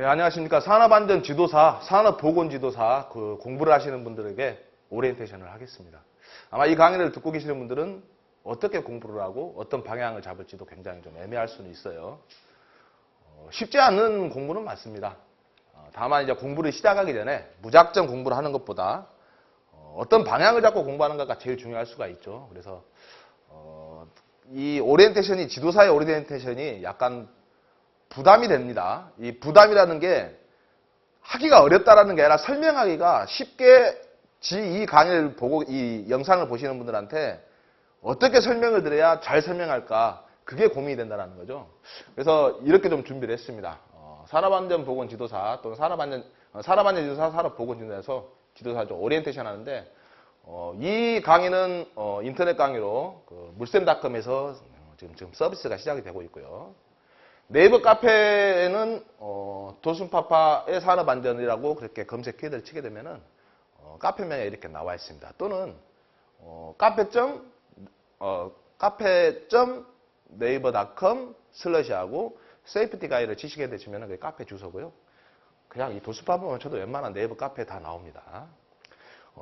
네, 안녕하십니까. 산업안전지도사, 산업보건지도사 공부를 하시는 분들에게 오리엔테이션을 하겠습니다. 아마 이 강의를 듣고 계시는 분들은 어떻게 공부를 하고 어떤 방향을 잡을지도 굉장히 좀 애매할 수는 있어요. 쉽지 않은 공부는 맞습니다. 다만 이제 공부를 시작하기 전에 무작정 공부를 하는 것보다 어떤 방향을 잡고 공부하는 것가 제일 중요할 수가 있죠. 그래서 이 오리엔테이션이, 지도사의 오리엔테이션이 약간 부담이 됩니다. 이 부담이라는 게 하기가 어렵다라는 게 아니라 설명하기가 쉽게 이 강의를 보고 이 영상을 보시는 분들한테 어떻게 설명을 드려야 잘 설명할까, 그게 고민이 된다는 거죠. 그래서 이렇게 좀 준비를 했습니다. 산업안전보건지도사 또는 산업안전지도사, 산업보건지도사에서 지도사 좀 오리엔테이션 하는데, 이 강의는 인터넷 강의로 물샘닷컴에서 지금 서비스가 시작이 되고 있고요. 네이버 카페에는 도슨파파의 산업안전이라고 그렇게 검색 키워드를 치게 되면은 카페명에 이렇게 나와 있습니다. 또는 카페.네이버.com/하고 세이프티 가이드를 치시게 되시면 그게 카페 주소고요. 그냥 이 도슨파파만 쳐도 웬만한 네이버 카페에 다 나옵니다.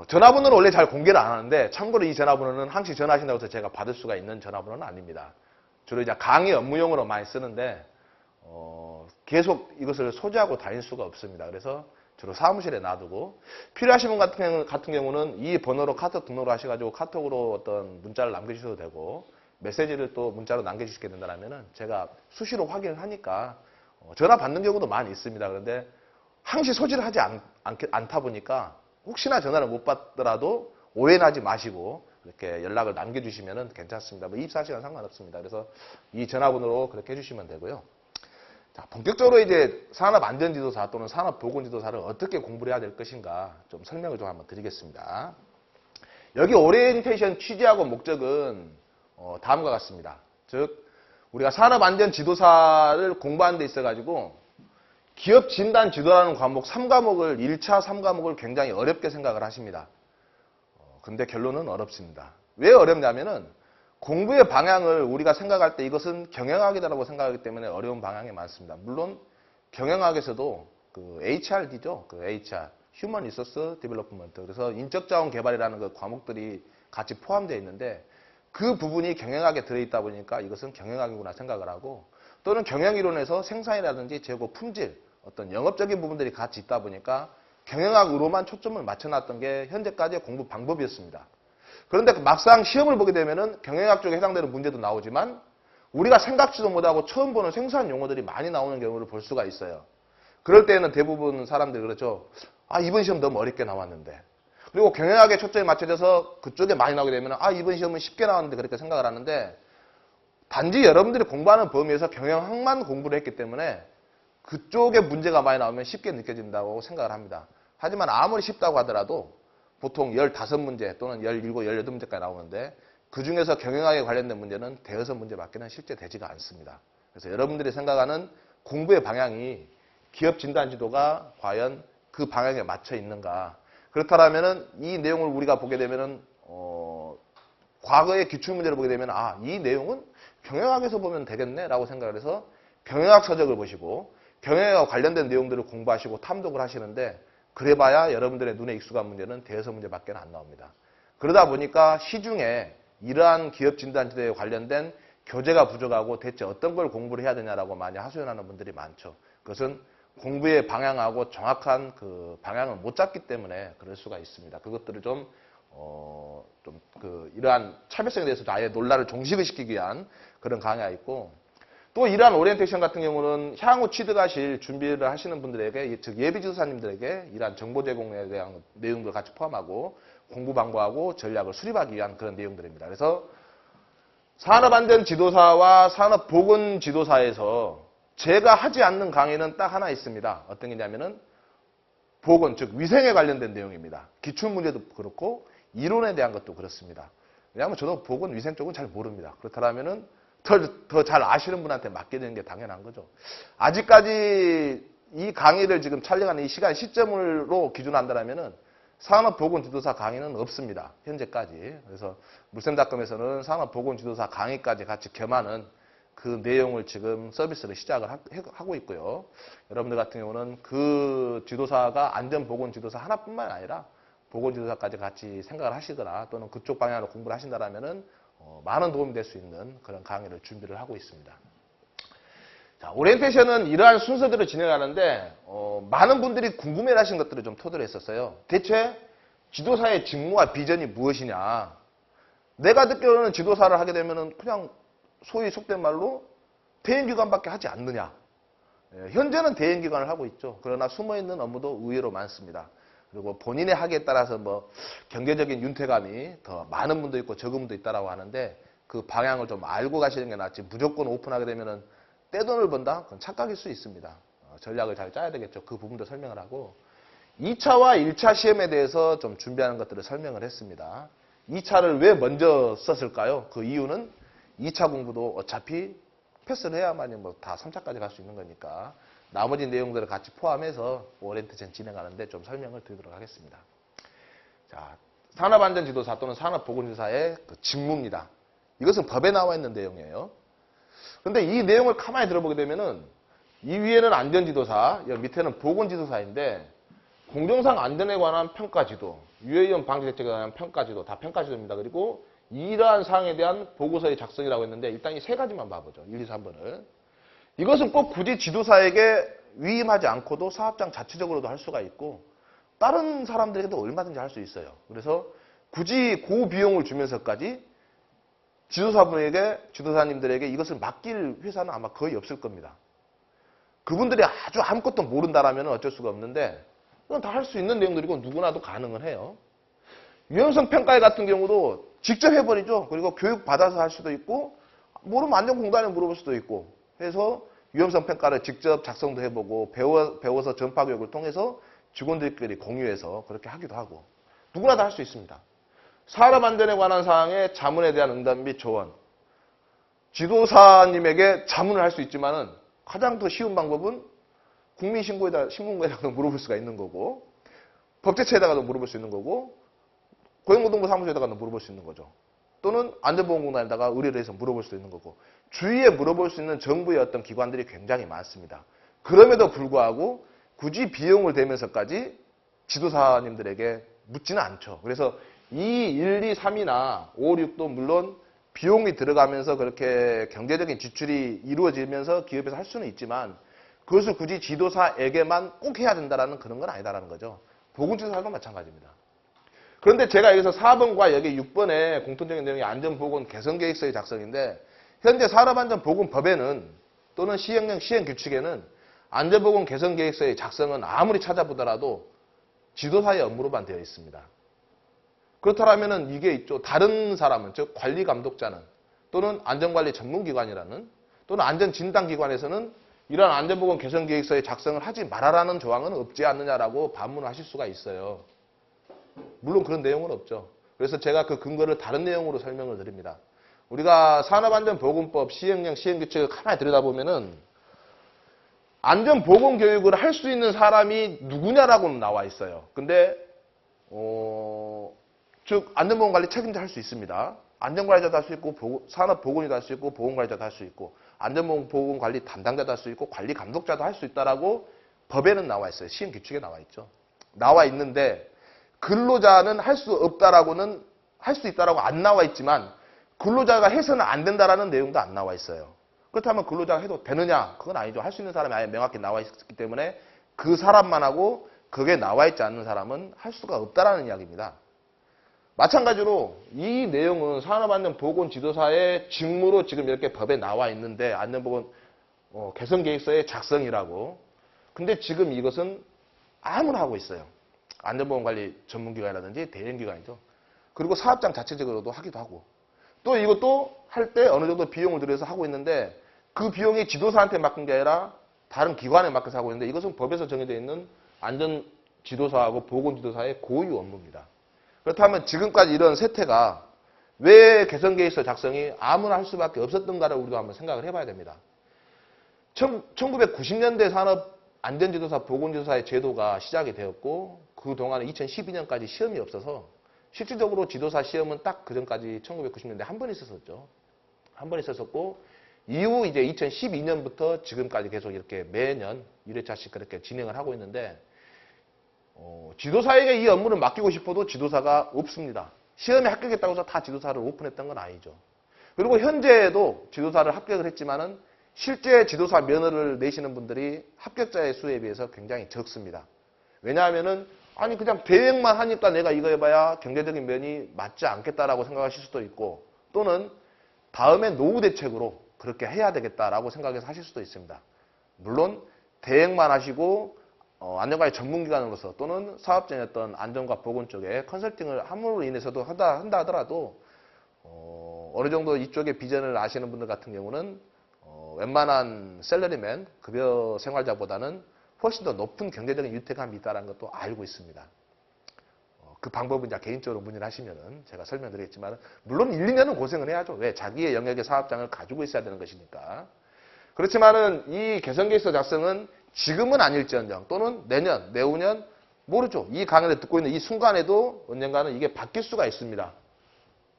전화번호는 원래 잘 공개를 안 하는데, 참고로 이 전화번호는 항시 전화하신다고 해서 제가 받을 수가 있는 전화번호는 아닙니다. 주로 이제 강의 업무용으로 많이 쓰는데 계속 이것을 소지하고 다닐 수가 없습니다. 그래서 주로 사무실에 놔두고, 필요하신 분 같은 경우는 이 번호로 카톡 등록을 하셔가지고 카톡으로 어떤 문자를 남겨주셔도 되고, 메시지를 또 문자로 남겨주시게 된다면은 제가 수시로 확인을 하니까 전화 받는 경우도 많이 있습니다. 그런데 항시 소지를 하지 않다 보니까 혹시나 전화를 못 받더라도 오해하지 마시고 이렇게 연락을 남겨주시면 괜찮습니다. 24시간 상관없습니다. 그래서 이 전화번호로 그렇게 해주시면 되고요. 자, 본격적으로 이제 산업안전지도사 또는 산업보건지도사를 어떻게 공부를 해야 될 것인가 좀 설명을 좀 한번 드리겠습니다. 여기 오리엔테이션 취지하고 목적은 다음과 같습니다. 즉, 우리가 산업안전지도사를 공부하는 데 있어가지고 기업 진단 지도라는 과목 3과목을 1차 3과목을 굉장히 어렵게 생각을 하십니다. 근데 결론은 어렵습니다. 왜 어렵냐면은 공부의 방향을 우리가 생각할 때 이것은 경영학이다라고 생각하기 때문에 어려운 방향이 많습니다. 물론 경영학에서도 HRD죠. HR, Human Resource Development. 그래서 인적자원 개발이라는 그 과목들이 같이 포함되어 있는데, 그 부분이 경영학에 들어있다 보니까 이것은 경영학이구나 생각을 하고, 또는 경영이론에서 생산이라든지 재고, 품질, 어떤 영업적인 부분들이 같이 있다 보니까 경영학으로만 초점을 맞춰놨던 게 현재까지의 공부 방법이었습니다. 그런데 막상 시험을 보게 되면은 경영학 쪽에 해당되는 문제도 나오지만 우리가 생각지도 못하고 처음 보는 생소한 용어들이 많이 나오는 경우를 볼 수가 있어요. 그럴 때는 대부분 사람들이 그렇죠. 이번 시험 너무 어렵게 나왔는데. 그리고 경영학에 초점이 맞춰져서 그쪽에 많이 나오게 되면 이번 시험은 쉽게 나왔는데, 그렇게 생각을 하는데, 단지 여러분들이 공부하는 범위에서 경영학만 공부를 했기 때문에 그쪽에 문제가 많이 나오면 쉽게 느껴진다고 생각을 합니다. 하지만 아무리 쉽다고 하더라도 보통 15문제 또는 17, 18문제까지 나오는데, 그 중에서 경영학에 관련된 문제는 대여섯 문제밖에는 실제 되지가 않습니다. 그래서 여러분들이 생각하는 공부의 방향이 기업 진단 지도가 과연 그 방향에 맞춰 있는가. 그렇다면은 이 내용을 우리가 보게 되면은 과거의 기출문제를 보게 되면 이 내용은 경영학에서 보면 되겠네라고 생각을 해서 경영학 서적을 보시고 경영학과 관련된 내용들을 공부하시고 탐독을 하시는데, 그래봐야 여러분들의 눈에 익숙한 문제는 대여섯 문제밖에 안 나옵니다. 그러다 보니까 시중에 이러한 기업 진단지도에 관련된 교재가 부족하고 대체 어떤 걸 공부를 해야 되냐라고 많이 하소연하는 분들이 많죠. 그것은 공부의 방향하고 정확한 그 방향을 못 잡기 때문에 그럴 수가 있습니다. 그것들을 이러한 차별성에 대해서도 아예 논란을 종식을 시키기 위한 그런 강의가 있고, 또 이러한 오리엔테이션 같은 경우는 향후 취득하실 준비를 하시는 분들에게, 즉 예비지도사님들에게 이러한 정보 제공에 대한 내용들 같이 포함하고 공부 방법하고 전략을 수립하기 위한 그런 내용들입니다. 그래서 산업안전지도사와 산업보건지도사에서 제가 하지 않는 강의는 딱 하나 있습니다. 어떤 게냐면은 보건, 즉 위생에 관련된 내용입니다. 기출문제도 그렇고 이론에 대한 것도 그렇습니다. 왜냐하면 저도 보건, 위생 쪽은 잘 모릅니다. 그렇다면은 더 잘 아시는 분한테 맡기는 게 당연한 거죠. 아직까지 이 강의를 지금 촬영하는 이 시점으로 기준한다면은 산업보건지도사 강의는 없습니다. 현재까지. 그래서 물샘닷컴에서는 산업보건지도사 강의까지 같이 겸하는 그 내용을 지금 서비스를 시작을 하고 있고요. 여러분들 같은 경우는 그 지도사가 안전보건지도사 하나뿐만 아니라 보건지도사까지 같이 생각을 하시거나 또는 그쪽 방향으로 공부를 하신다면은 많은 도움이 될 수 있는 그런 강의를 준비를 하고 있습니다. 자, 오리엔테이션은 이러한 순서대로 진행하는데 많은 분들이 궁금해하신 것들을 좀 토대로 했었어요. 대체 지도사의 직무와 비전이 무엇이냐? 내가 듣기로는 지도사를 하게 되면은 그냥 소위 속된 말로 대행기관밖에 하지 않느냐. 현재는 대행기관을 하고 있죠. 그러나 숨어있는 업무도 의외로 많습니다. 그리고 본인의 학위에 따라서 뭐 경제적인 윤퇴감이 더 많은 분도 있고 적은 분도 있다라고 하는데 그 방향을 좀 알고 가시는 게 낫지 무조건 오픈하게 되면은 떼돈을 번다? 그건 착각일 수 있습니다. 전략을 잘 짜야 되겠죠. 그 부분도 설명을 하고 2차와 1차 시험에 대해서 좀 준비하는 것들을 설명을 했습니다. 2차를 왜 먼저 썼을까요? 그 이유는 2차 공부도 어차피 패스를 해야만이 뭐 다 3차까지 갈 수 있는 거니까 나머지 내용들을 같이 포함해서 오리엔테이션 진행하는데 좀 설명을 드리도록 하겠습니다. 자, 산업안전지도사 또는 산업보건지도사의 그 직무입니다. 이것은 법에 나와 있는 내용이에요. 근데 이 내용을 가만히 들어보게 되면은 이 위에는 안전지도사, 여기 밑에는 보건지도사인데 공정상 안전에 관한 평가지도, 유해위험 방지 대책에 관한 평가지도, 다 평가지도입니다. 그리고 이러한 사항에 대한 보고서의 작성이라고 했는데 일단 이 세 가지만 봐보죠. 1, 2, 3번을. 이것은 꼭 굳이 지도사에게 위임하지 않고도 사업장 자체적으로도 할 수가 있고 다른 사람들에게도 얼마든지 할 수 있어요. 그래서 굳이 고비용을 주면서까지 지도사님들에게 이것을 맡길 회사는 아마 거의 없을 겁니다. 그분들이 아주 아무것도 모른다라면 어쩔 수가 없는데 이건 다 할 수 있는 내용들이고 누구나도 가능은 해요. 유연성 평가 같은 경우도 직접 해버리죠. 그리고 교육 받아서 할 수도 있고 모르면 안전공단에 물어볼 수도 있고 해서 위험성 평가를 직접 작성도 해보고 배워서 전파 교육을 통해서 직원들끼리 공유해서 그렇게 하기도 하고 누구나 다 할 수 있습니다. 산업안전에 관한 사항의 자문에 대한 응답 및 조언. 지도사님에게 자문을 할 수 있지만은 가장 더 쉬운 방법은 신문고에다가도 물어볼 수가 있는 거고 법제처에다가도 물어볼 수 있는 거고 고용노동부 사무소에다가도 물어볼 수 있는 거죠. 또는 안전보건공단에다가 의뢰를 해서 물어볼 수 있는 거고 주위에 물어볼 수 있는 정부의 어떤 기관들이 굉장히 많습니다. 그럼에도 불구하고 굳이 비용을 대면서까지 지도사님들에게 묻지는 않죠. 그래서 2, 1, 2, 3이나 5, 6도 물론 비용이 들어가면서 그렇게 경제적인 지출이 이루어지면서 기업에서 할 수는 있지만 그것을 굳이 지도사에게만 꼭 해야 된다는 그런 건 아니다라는 거죠. 보건지도사도 마찬가지입니다. 그런데 제가 여기서 4번과 여기 6번의 공통적인 내용이 안전보건 개선계획서의 작성인데 현재 산업안전보건법에는 또는 시행령 시행규칙에는 안전보건 개선계획서의 작성은 아무리 찾아보더라도 지도사의 업무로만 되어 있습니다. 그렇다면 이게 있죠. 다른 사람은 즉 관리감독자는 또는 안전관리 전문기관이라는 또는 안전진단기관에서는 이러한 안전보건 개선계획서의 작성을 하지 말아라는 조항은 없지 않느냐라고 반문하실 수가 있어요. 물론 그런 내용은 없죠. 그래서 제가 그 근거를 다른 내용으로 설명을 드립니다. 우리가 산업안전보건법 시행령 시행규칙을 가만히 들여다보면은 안전보건교육을 할 수 있는 사람이 누구냐라고는 나와 있어요. 근데 즉 안전보건관리 책임자 할 수 있습니다. 안전관리자도 할 수 있고 산업보건이도 할 수 있고 보건관리자도 할 수 있고 안전보건관리 담당자도 할 수 있고 관리감독자도 할 수 있다라고 법에는 나와 있어요. 시행규칙에 나와 있죠. 나와 있는데 근로자는 할 수 없다라고는 할 수 있다라고 안 나와 있지만 근로자가 해서는 안 된다라는 내용도 안 나와 있어요. 그렇다면 근로자가 해도 되느냐? 그건 아니죠. 할 수 있는 사람이 아예 명확히 나와 있기 때문에 그 사람만 하고 그게 나와 있지 않는 사람은 할 수가 없다라는 이야기입니다. 마찬가지로 이 내용은 산업안전보건지도사의 직무로 지금 이렇게 법에 나와 있는데 안전보건 개선계획서의 작성이라고. 근데 지금 이것은 아무나 하고 있어요. 안전보건관리 전문기관이라든지 대행기관이죠. 그리고 사업장 자체적으로도 하기도 하고 또 이것도 할 때 어느 정도 비용을 들여서 하고 있는데 그 비용이 지도사한테 맡긴 게 아니라 다른 기관에 맡겨서 하고 있는데 이것은 법에서 정해져 있는 안전지도사하고 보건지도사의 고유 업무입니다. 그렇다면 지금까지 이런 세태가 왜 개선계획서 작성이 아무나 할 수밖에 없었던가를 우리도 한번 생각을 해봐야 됩니다. 1990년대 산업안전지도사 보건지도사의 제도가 시작이 되었고 그동안에 2012년까지 시험이 없어서 실질적으로 지도사 시험은 딱 그전까지 1990년대 한 번 있었었죠. 한 번 있었었고 이후 이제 2012년부터 지금까지 계속 이렇게 매년 1회차씩 그렇게 진행을 하고 있는데, 지도사에게 이 업무를 맡기고 싶어도 지도사가 없습니다. 시험에 합격했다고 해서 다 지도사를 오픈했던 건 아니죠. 그리고 현재에도 지도사를 합격을 했지만은 실제 지도사 면허를 내시는 분들이 합격자의 수에 비해서 굉장히 적습니다. 왜냐하면은 아니 그냥 대행만 하니까 내가 이거 해봐야 경제적인 면이 맞지 않겠다라고 생각하실 수도 있고, 또는 다음에 노후 대책으로 그렇게 해야 되겠다라고 생각해서 하실 수도 있습니다. 물론 대행만 하시고 안전관리 전문기관으로서 또는 사업장의 어떤 안전과 보건 쪽에 컨설팅을 함으로 인해서도 한다 하더라도 어느 정도 이쪽의 비전을 아시는 분들 같은 경우는 웬만한 셀러리맨 급여 생활자보다는 훨씬 더 높은 경제적인 유태감이 있다는 것도 알고 있습니다. 그 방법은 이제 개인적으로 문의를 하시면은 제가 설명드리겠지만, 물론 1, 2년은 고생을 해야죠. 왜? 자기의 영역의 사업장을 가지고 있어야 되는 것이니까. 그렇지만은 이 개선계획서 작성은 지금은 아닐지언정 또는 내년, 내후년 모르죠. 이 강연을 듣고 있는 이 순간에도 언젠가는 이게 바뀔 수가 있습니다.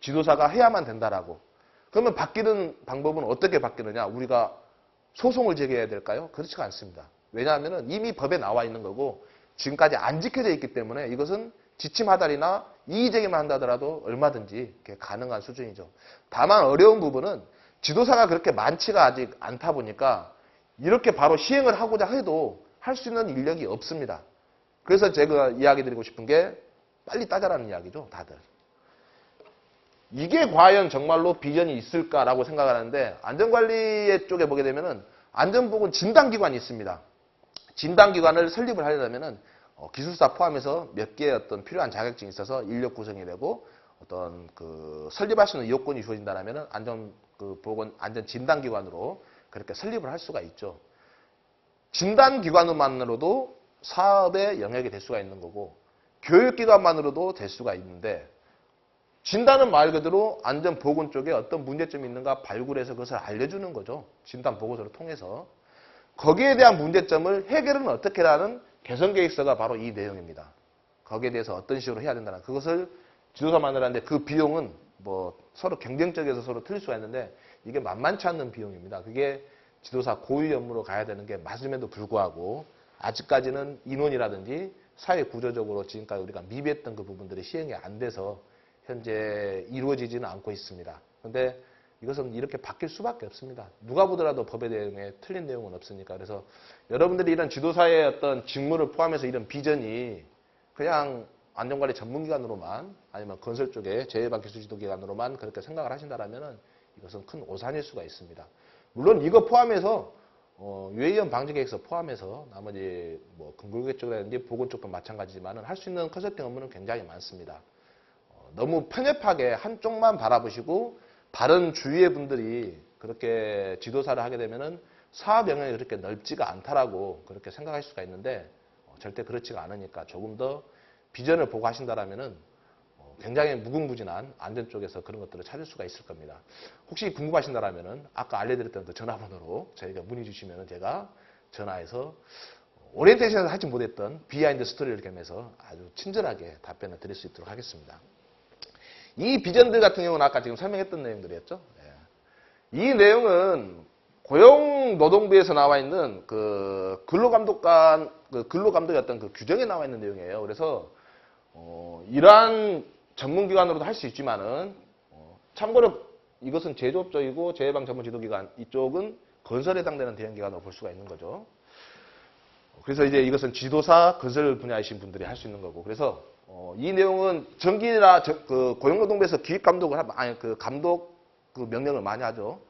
지도사가 해야만 된다라고. 그러면 바뀌는 방법은 어떻게 바뀌느냐? 우리가 소송을 제기해야 될까요? 그렇지가 않습니다. 왜냐하면 이미 법에 나와 있는 거고 지금까지 안 지켜져 있기 때문에 이것은 지침 하달이나 이의 제기만 한다더라도 얼마든지 가능한 수준이죠. 다만 어려운 부분은 지도사가 그렇게 많지가 아직 않다 보니까 이렇게 바로 시행을 하고자 해도 할 수 있는 인력이 없습니다. 그래서 제가 이야기 드리고 싶은 게 빨리 따자라는 이야기죠, 다들. 이게 과연 정말로 비전이 있을까라고 생각하는데, 안전관리 쪽에 보게 되면은 안전보건 진단기관이 있습니다. 진단기관을 설립을 하려면은 기술사 포함해서 몇 개의 어떤 필요한 자격증이 있어서 인력 구성이 되고 어떤 그 설립할 수 있는 요건이 주어진다면은 안전보건 안전진단기관으로 그렇게 설립을 할 수가 있죠. 진단기관만으로도 사업의 영역이 될 수가 있는 거고, 교육기관만으로도 될 수가 있는데, 진단은 말 그대로 안전보건 쪽에 어떤 문제점이 있는가 발굴해서 그것을 알려주는 거죠. 진단보고서를 통해서. 거기에 대한 문제점을 해결은 어떻게 하는 개선계획서가 바로 이 내용입니다. 거기에 대해서 어떤 식으로 해야 된다는, 그것을 지도사 만들었는데 그 비용은 뭐 서로 경쟁적에서 서로 틀릴 수가 있는데 이게 만만치 않는 비용입니다. 그게 지도사 고유 업무로 가야 되는 게 맞음에도 불구하고 아직까지는 인원이라든지 사회 구조적으로 지금까지 우리가 미비했던 그 부분들이 시행이 안 돼서 현재 이루어지지는 않고 있습니다. 그런데 이것은 이렇게 바뀔 수밖에 없습니다. 누가 보더라도 법의 내용에 틀린 내용은 없으니까. 그래서 여러분들이 이런 지도사의 어떤 직무를 포함해서 이런 비전이 그냥 안전관리 전문기관으로만 아니면 건설 쪽에 재해방기술지도기관으로만 그렇게 생각을 하신다면 이것은 큰 오산일 수가 있습니다. 물론 이거 포함해서 유해위험 방지계획서 포함해서 나머지 뭐 근골계 쪽이라든지 보건 쪽도 마찬가지지만 할 수 있는 컨설팅 업무는 굉장히 많습니다. 너무 편협하게 한쪽만 바라보시고 다른 주위의 분들이 그렇게 지도사를 하게 되면은 사업 영역이 그렇게 넓지가 않다라고 그렇게 생각할 수가 있는데 절대 그렇지가 않으니까 조금 더 비전을 보고 하신다라면은 굉장히 무궁무진한 안전 쪽에서 그런 것들을 찾을 수가 있을 겁니다. 혹시 궁금하신다라면은 아까 알려드렸던 그 전화번호로 저희가 문의 주시면은 제가 전화해서 오리엔테이션을 하지 못했던 비하인드 스토리를 겸해서 아주 친절하게 답변을 드릴 수 있도록 하겠습니다. 이 비전들 같은 경우는 아까 지금 설명했던 내용들이었죠. 이 내용은 고용노동부에서 나와 있는 그 근로감독관, 근로감독의 어떤 그 규정에 나와 있는 내용이에요. 그래서 이러한 전문기관으로도 할 수 있지만은 참고로 이것은 제조업 쪽이고 재해방 전문 지도기관, 이쪽은 건설에 해당되는 대형기관으로 볼 수가 있는 거죠. 그래서 이제 이것은 지도사, 건설 분야이신 분들이 할 수 있는 거고, 그래서 이 내용은 정기나 그 고용노동부에서 기획감독을 감독 그 명령을 많이 하죠.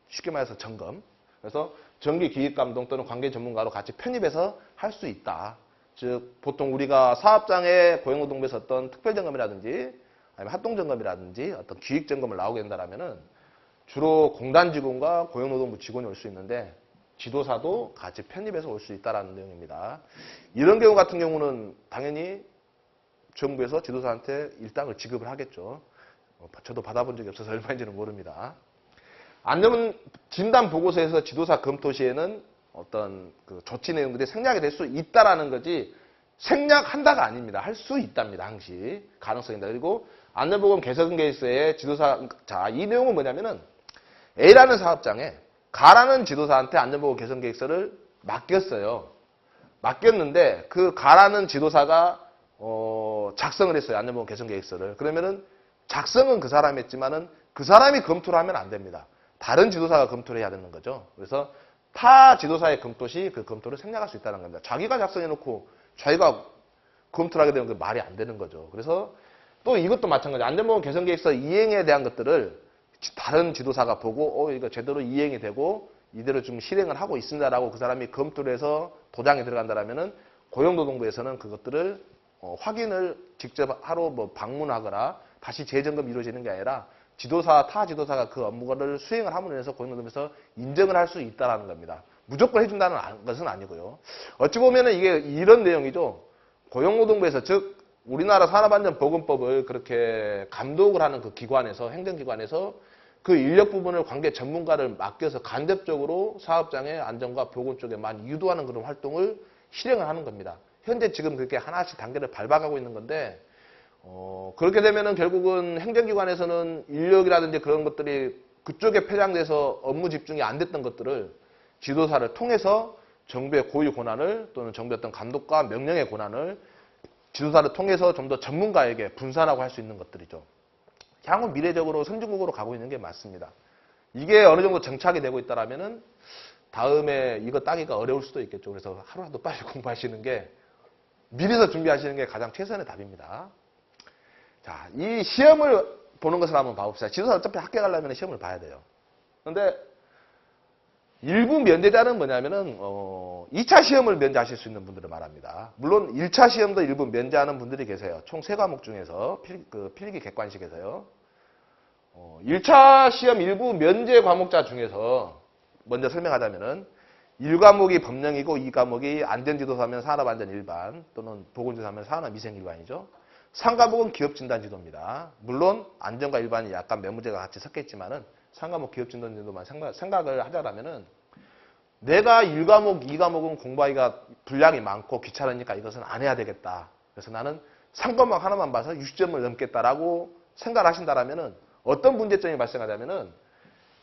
쉽게 말해서 점검. 그래서 정기 기획감독 또는 관계 전문가로 같이 편입해서 할 수 있다. 즉 보통 우리가 사업장에 고용노동부에서 어떤 특별점검이라든지 아니면 합동점검이라든지 어떤 기획점검을 나오게 된다면은 주로 공단 직원과 고용노동부 직원이 올 수 있는데 지도사도 같이 편입해서 올 수 있다는 내용입니다. 이런 경우 같은 경우는 당연히 정부에서 지도사한테 일당을 지급을 하겠죠. 저도 받아본 적이 없어서 얼마인지는 모릅니다. 안전 진단 보고서에서 지도사 검토 시에는 어떤 그 조치 내용들이 생략이 될 수 있다라는 거지 생략한다가 아닙니다. 할 수 있답니다. 항시 가능성이다. 그리고 안전보건 개선 계획서에 지도사 이 내용은 뭐냐면은 A라는 사업장에 가라는 지도사한테 안전보건 개선계획서를 맡겼어요. 맡겼는데 그 가라는 지도사가 작성을 했어요. 안전보건 개선계획서를. 그러면은 작성은 그 사람이 했지만은 그 사람이 검토를 하면 안 됩니다. 다른 지도사가 검토를 해야 되는 거죠. 그래서 타 지도사의 검토 시 그 검토를 생략할 수 있다는 겁니다. 자기가 작성해놓고 자기가 검토를 하게 되면 그 말이 안 되는 거죠. 그래서 또 이것도 마찬가지. 안전보건 개선계획서 이행에 대한 것들을 다른 지도사가 보고 이거 제대로 이행이 되고 이대로 좀 실행을 하고 있습니다라고 그 사람이 검토를 해서 도장에 들어간다라면은 고용노동부에서는 그것들을 확인을 직접 하러 뭐 방문하거나 다시 재점검이 이루어지는 게 아니라 타 지도사가 그 업무를 수행을 함으로 인해서 고용노동부에서 인정을 할 수 있다는 겁니다. 무조건 해준다는 것은 아니고요. 어찌 보면은 이게 이런 내용이죠. 고용노동부에서 즉 우리나라 산업안전보건법을 그렇게 감독을 하는 그 기관에서 행정기관에서 그 인력 부분을 관계 전문가를 맡겨서 간접적으로 사업장의 안전과 보건 쪽에 많이 유도하는 그런 활동을 실행을 하는 겁니다. 현재 지금 그렇게 하나씩 단계를 밟아가고 있는 건데 그렇게 되면은 결국은 행정기관에서는 인력이라든지 그런 것들이 그쪽에 편향돼서 업무 집중이 안 됐던 것들을 지도사를 통해서 정부의 고유 권한을 또는 정부의 어떤 감독과 명령의 권한을 지도사를 통해서 좀 더 전문가에게 분산하고 할 수 있는 것들이죠. 향후 미래적으로 선진국으로 가고 있는 게 맞습니다. 이게 어느 정도 정착이 되고 있다라면은 다음에 이거 따기가 어려울 수도 있겠죠. 그래서 하루라도 빨리 공부하시는 게 미리서 준비하시는 게 가장 최선의 답입니다. 자, 이 시험을 보는 것을 한번 봐봅시다. 지도사 어차피 합격하려면 시험을 봐야 돼요. 그런데 일부 면제자는 뭐냐면은 2차 시험을 면제하실 수 있는 분들을 말합니다. 물론 1차 시험도 일부 면제하는 분들이 계세요. 총 3과목 중에서 필기 객관식에서요. 1차 시험 일부 면제 과목자 중에서 먼저 설명하자면은 1과목이 법령이고 2과목이 안전지도사면 산업안전일반 또는 보건지도사면 산업위생일반이죠. 3과목은 기업진단지도입니다. 물론 안전과 일반이 약간 몇 문제가 같이 섞였지만은 3과목 기업진단지도만 생각을 하자라면은 내가 1과목, 2과목은 공부하기가 분량이 많고 귀찮으니까 이것은 안 해야 되겠다. 그래서 나는 3과목 하나만 봐서 60점을 넘겠다라고 생각을 하신다라면은 어떤 문제점이 발생하냐면은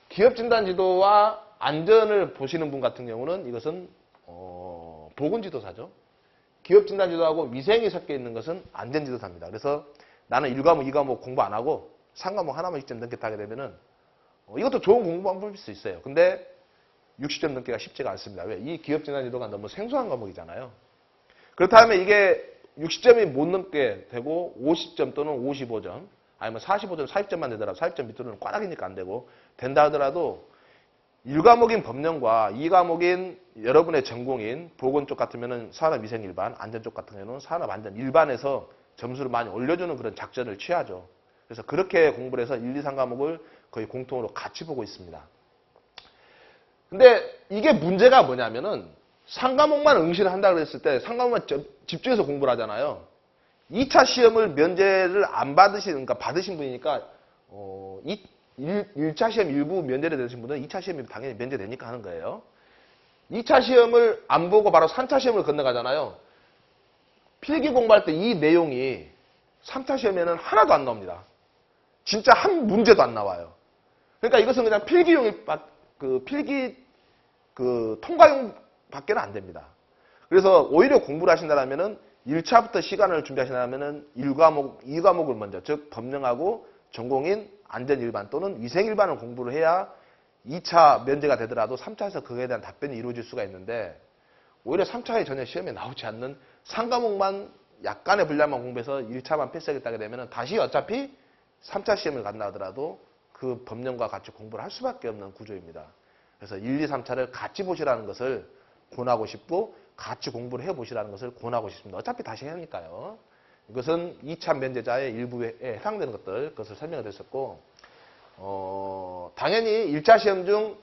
기업진단지도와 안전을 보시는 분 같은 경우는 이것은 보건지도사죠. 기업진단지도하고 위생이 섞여 있는 것은 안전지도사입니다. 그래서 나는 1과목, 2과목 공부 안 하고 3과목 하나만 60점 넘겠다 하게 되면은 이것도 좋은 공부 방법일 수 있어요. 근데 60점 넘기가 쉽지가 않습니다. 왜? 이 기업진단지도가 너무 생소한 과목이잖아요. 그렇다면 이게 60점이 못 넘게 되고 50점 또는 55점 아니면 45점, 40점만 되더라도 40점 밑으로는 꽈락이니까 안 되고 된다 하더라도 1과목인 법령과 2과목인 여러분의 전공인 보건 쪽 같으면 산업위생일반, 안전 쪽 같은 경우는 산업안전일반에서 점수를 많이 올려주는 그런 작전을 취하죠. 그래서 그렇게 공부를 해서 1, 2, 3과목을 거의 공통으로 같이 보고 있습니다. 근데 이게 문제가 뭐냐면은 3과목만 응시를 한다고 그랬을 때 3과목만 집중해서 공부를 하잖아요. 2차 시험을 면제를 안 그러니까 받으신 분이니까 1차 시험 일부 면제를 되신 분은 2차 시험이 당연히 면제되니까 하는 거예요. 2차 시험을 안 보고 바로 3차 시험을 건너가잖아요. 필기 공부할 때 이 내용이 3차 시험에는 하나도 안 나옵니다. 진짜 한 문제도 안 나와요. 그러니까 이것은 그냥 필기용이 필기 통과용 밖에는 안 됩니다. 그래서 오히려 공부를 하신다면은 1차부터 시간을 준비하신다면은 1과목, 2과목을 먼저 즉 법령하고 전공인 안전일반 또는 위생일반을 공부를 해야 2차 면제가 되더라도 3차에서 그거에 대한 답변이 이루어질 수가 있는데 오히려 3차에 전혀 시험에 나오지 않는 3과목만 약간의 분량만 공부해서 1차만 패스하겠다게 되면 다시 어차피 3차 시험을 간다 하더라도 그 법령과 같이 공부를 할 수밖에 없는 구조입니다. 그래서 1, 2, 3차를 같이 보시라는 것을 권하고 싶고 같이 공부를 해보시라는 것을 권하고 싶습니다. 어차피 다시 해야 하니까요. 이것은 2차 면제자의 일부에 해당되는 그것을 설명을 드렸었고 당연히 1차 시험 중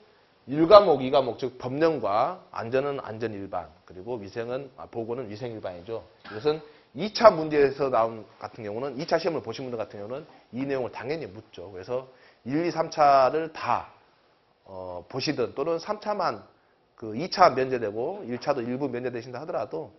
1과목, 2과목 즉 법령과 안전은 안전일반 그리고 위생은 보건은 위생일반이죠. 이것은 2차 문제에서 나온 같은 경우는 2차 시험을 보신 분들 같은 경우는 이 내용을 당연히 묻죠. 그래서 1, 2, 3차를 다 보시든 또는 3차만 2차 면제되고 1차도 일부 면제되신다 하더라도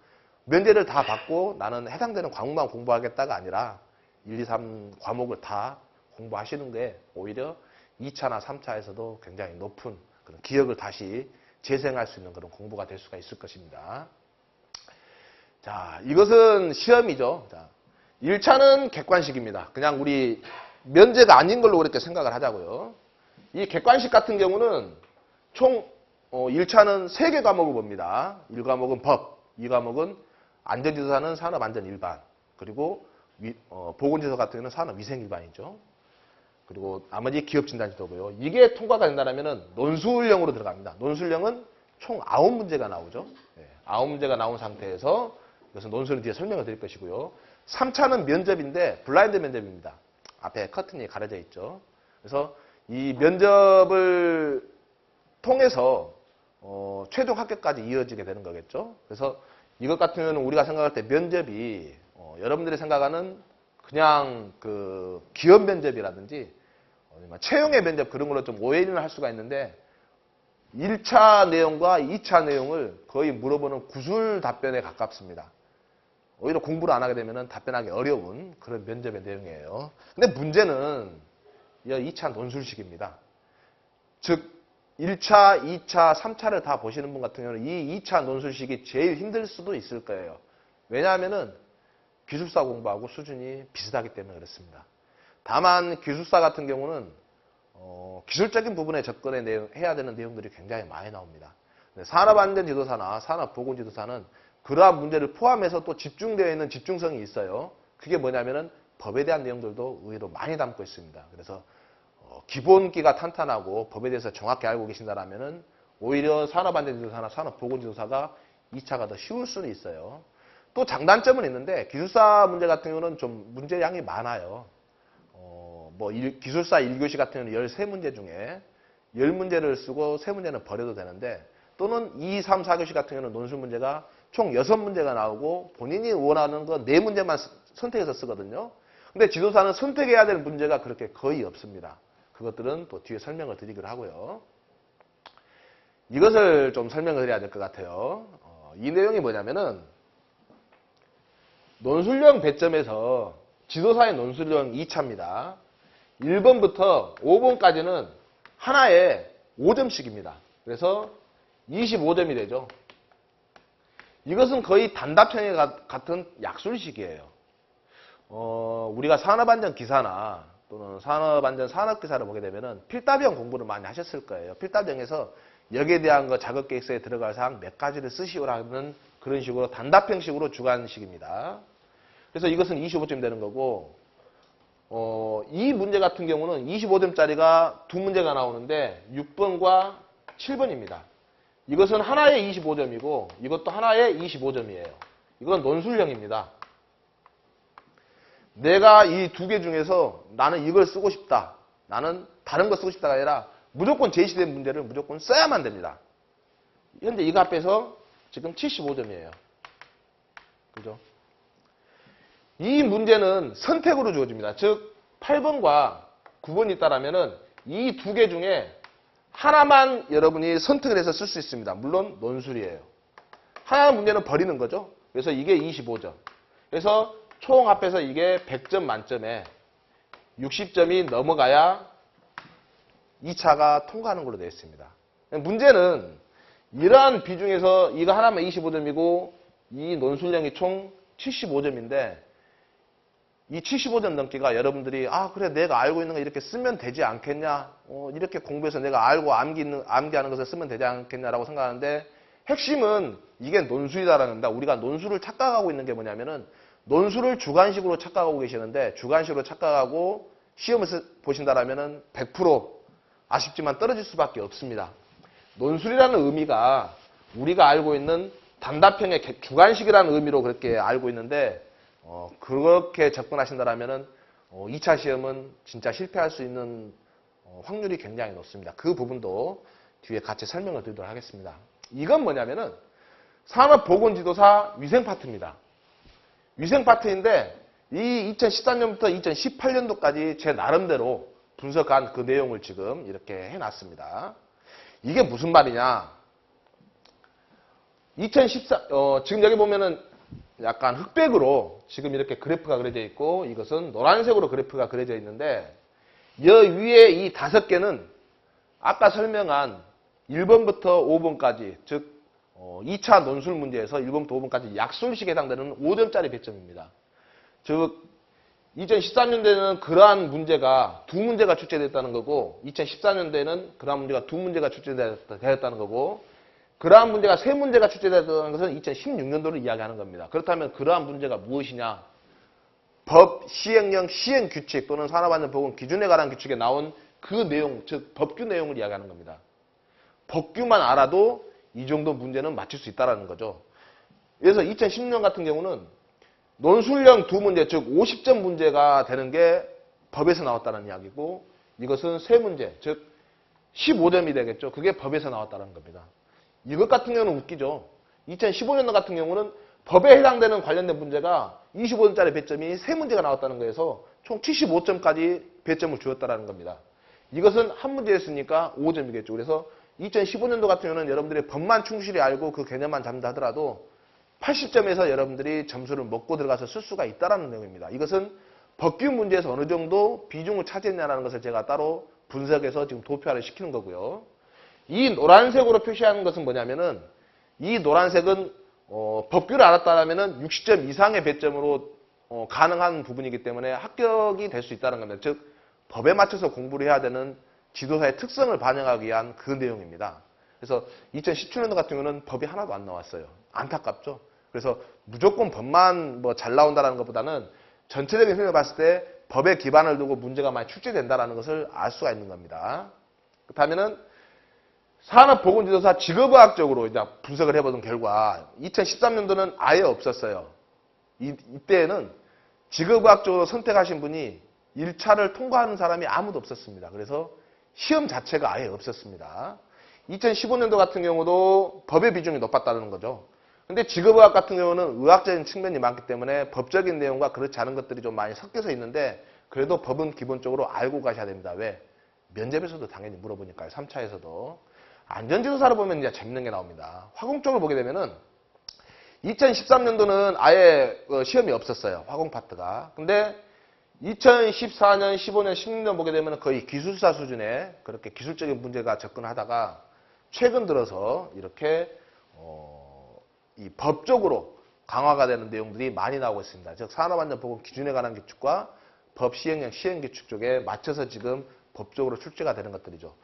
면제를 다 받고 나는 해당되는 과목만 공부하겠다가 아니라 1, 2, 3 과목을 다 공부하시는 게 오히려 2차나 3차에서도 굉장히 높은 그런 기억을 다시 재생할 수 있는 그런 공부가 될 수가 있을 것입니다. 자, 이것은 시험이죠. 자, 1차는 객관식입니다. 그냥 우리 면제가 아닌 걸로 그렇게 생각을 하자고요. 이 객관식 같은 경우는 총 1차는 3개 과목을 봅니다. 1과목은 법, 2과목은 안전지도사는 산업안전일반, 그리고 보건지도 같은 경우는 산업위생일반이죠. 그리고 나머지 기업진단지도고요. 이게 통과가 된다면 논술형으로 들어갑니다. 논술형은 총 9문제가 나오죠. 9문제가 나온 상태에서 이것은 논술은 뒤에 설명을 드릴 것이고요. 3차는 면접인데 블라인드 면접입니다. 앞에 커튼이 가려져 있죠. 그래서 이 면접을 통해서 최종 합격까지 이어지게 되는 거겠죠. 그래서 이것 같은 경우는 우리가 생각할 때 면접이 여러분들이 생각하는 그냥 그 기업 면접이라든지 채용의 면접 그런 걸로 좀 오해를 할 수가 있는데 1차 내용과 2차 내용을 거의 물어보는 구술 답변에 가깝습니다. 오히려 공부를 안 하게 되면 답변하기 어려운 그런 면접의 내용이에요. 근데 문제는 2차 논술식입니다. 즉 1차, 2차, 3차를 다 보시는 분 같은 경우는 이 2차 논술식이 제일 힘들 수도 있을 거예요. 왜냐하면은 기술사 공부하고 수준이 비슷하기 때문에 그렇습니다. 다만 기술사 같은 경우는 기술적인 부분에 접근해야 되는 내용들이 굉장히 많이 나옵니다. 산업안전지도사나 산업보건지도사는 그러한 문제를 포함해서 또 집중되어 있는 집중성이 있어요. 그게 뭐냐면은 법에 대한 내용들도 의외로 많이 담고 있습니다. 그래서 기본기가 탄탄하고 법에 대해서 정확히 알고 계신다라면은 오히려 산업안전지도사나 산업보건지도사가 2차가 더 쉬울 수는 있어요. 또 장단점은 있는데 기술사 문제 같은 경우는 좀 문제량이 많아요. 기술사 1교시 같은 경우는 13문제 중에 10문제를 쓰고 3문제는 버려도 되는데 또는 2, 3, 4교시 같은 경우는 논술 문제가 총 6문제가 나오고 본인이 원하는 거 4문제만 선택해서 쓰거든요. 근데 지도사는 선택해야 될 문제가 그렇게 거의 없습니다. 그것들은 또 뒤에 설명을 드리기로 하고요. 이것을 좀 설명을 드려야 될 것 같아요. 이 내용이 뭐냐면은 논술형 배점에서 지도사의 논술형 2차입니다. 1번부터 5번까지는 하나에 5점씩입니다. 그래서 25점이 되죠. 이것은 거의 단답형에 같은 약술식이에요. 우리가 산업안전 기사나 또는 산업안전 산업기사를 보게 되면은 필답형 공부를 많이 하셨을 거예요. 필답형에서 여기에 대한 거 작업계획서에 들어갈 사항 몇 가지를 쓰시오라는 그런 식으로 단답형식으로 주관식입니다. 그래서 이것은 25점 되는 거고, 이 문제 같은 경우는 25점짜리가 두 문제가 나오는데 6번과 7번입니다. 이것은 하나에 25점이고 이것도 하나에 25점이에요. 이건 논술형입니다. 내가 이 두 개 중에서 나는 이걸 쓰고 싶다. 나는 다른 거 쓰고 싶다가 아니라 무조건 제시된 문제를 무조건 써야만 됩니다. 현재 이거 합해서 지금 75점이에요. 그죠? 이 문제는 선택으로 주어집니다. 즉 8번과 9번이 있다라면은 이 두 개 중에 하나만 여러분이 선택을 해서 쓸 수 있습니다. 물론 논술이에요. 하나 문제는 버리는 거죠. 그래서 이게 25점. 그래서 총 합해서 이게 100점 만점에 60점이 넘어가야 2차가 통과하는 걸로 되어 있습니다. 문제는 이러한 비중에서 이거 하나만 25점이고 이 논술형이 총 75점인데 이 75점 넘기가 여러분들이 그래 내가 알고 있는 거 이렇게 쓰면 되지 않겠냐, 이렇게 공부해서 내가 알고 암기하는 것을 쓰면 되지 않겠냐라고 생각하는데 핵심은 이게 논술이다라는 겁니다. 우리가 논술을 착각하고 있는 게 뭐냐면은 논술을 주관식으로 착각하고 계시는데 주관식으로 착각하고 시험을 보신다라면은 100% 아쉽지만 떨어질 수밖에 없습니다. 논술이라는 의미가 우리가 알고 있는 단답형의 주관식이라는 의미로 그렇게 알고 있는데 그렇게 접근하신다라면은 2차 시험은 진짜 실패할 수 있는 확률이 굉장히 높습니다. 그 부분도 뒤에 같이 설명을 드리도록 하겠습니다. 이건 뭐냐면은 산업보건지도사 위생 파트입니다. 위생 파트인데 이 2013년부터 2018년도까지 제 나름대로 분석한 그 내용을 지금 이렇게 해놨습니다. 이게 무슨 말이냐? 지금 여기 보면은 약간 흑백으로 지금 이렇게 그래프가 그려져 있고 이것은 노란색으로 그래프가 그려져 있는데 여 위에 이 5개는 아까 설명한 1번부터 5번까지, 즉 2차 논술 문제에서 1번부터 5번까지 약술식에 해당되는 5점짜리 배점입니다. 즉 2013년도에는 그러한 문제가 두 문제가 출제됐다는 거고 2014년도에는 그러한 문제가 두 문제가 출제되었다는 거고 그러한 문제가 세 문제가 출제되었다는 것은 2016년도를 이야기하는 겁니다. 그렇다면 그러한 문제가 무엇이냐? 법, 시행령, 시행규칙 또는 산업안전보건 기준에 관한 규칙에 나온 그 내용, 즉 법규 내용을 이야기하는 겁니다. 법규만 알아도 이 정도 문제는 맞출 수 있다는 거죠. 그래서 2016년 같은 경우는 논술형 두 문제, 즉 50점 문제가 되는 게 법에서 나왔다는 이야기고 이것은 세 문제, 즉 15점이 되겠죠. 그게 법에서 나왔다는 겁니다. 이것 같은 경우는 웃기죠. 2015년도 같은 경우는 법에 해당되는 관련된 문제가 25점짜리 배점이 세 문제가 나왔다는 거에서 총 75점까지 배점을 주었다는 겁니다. 이것은 한 문제였으니까 5점이겠죠. 그래서 2015년도 같은 경우는 여러분들이 법만 충실히 알고 그 개념만 잡는다 하더라도 80점에서 여러분들이 점수를 먹고 들어가서 쓸 수가 있다는 내용입니다. 이것은 법규 문제에서 어느 정도 비중을 차지했냐는 것을 제가 따로 분석해서 지금 도표화를 시키는 거고요. 이 노란색으로 표시하는 것은 뭐냐면은 이 노란색은 법규를 알았다면 60점 이상의 배점으로 가능한 부분이기 때문에 합격이 될 수 있다는 겁니다. 즉 법에 맞춰서 공부를 해야 되는 지도사의 특성을 반영하기 위한 그 내용입니다. 그래서 2017년도 같은 경우는 법이 하나도 안 나왔어요. 안타깝죠. 그래서 무조건 법만 뭐 잘 나온다는 것보다는 전체적인 흐름을 봤을 때 법에 기반을 두고 문제가 많이 출제된다는 것을 알 수가 있는 겁니다. 그렇다면은 산업보건지도사 직업의학적으로 이제 분석을 해보던 결과 2013년도는 아예 없었어요. 이때에는 직업의학적으로 선택하신 분이 1차를 통과하는 사람이 아무도 없었습니다. 그래서 시험 자체가 아예 없었습니다. 2015년도 같은 경우도 법의 비중이 높았다는 거죠. 근데 직업의학 같은 경우는 의학적인 측면이 많기 때문에 법적인 내용과 그렇지 않은 것들이 좀 많이 섞여서 있는데 그래도 법은 기본적으로 알고 가셔야 됩니다. 왜? 면접에서도 당연히 물어보니까요. 3차에서도. 안전지도사를 보면 이제 재밌는 게 나옵니다. 화공 쪽을 보게 되면은 2013년도는 아예 시험이 없었어요. 화공 파트가. 근데 2014년, 15년, 16년 보게 되면 거의 기술사 수준의 그렇게 기술적인 문제가 접근하다가 최근 들어서 이렇게 이 법적으로 강화가 되는 내용들이 많이 나오고 있습니다. 즉 산업안전보건 기준에 관한 규칙과 법 시행령 시행규칙 쪽에 맞춰서 지금 법적으로 출제가 되는 것들이죠.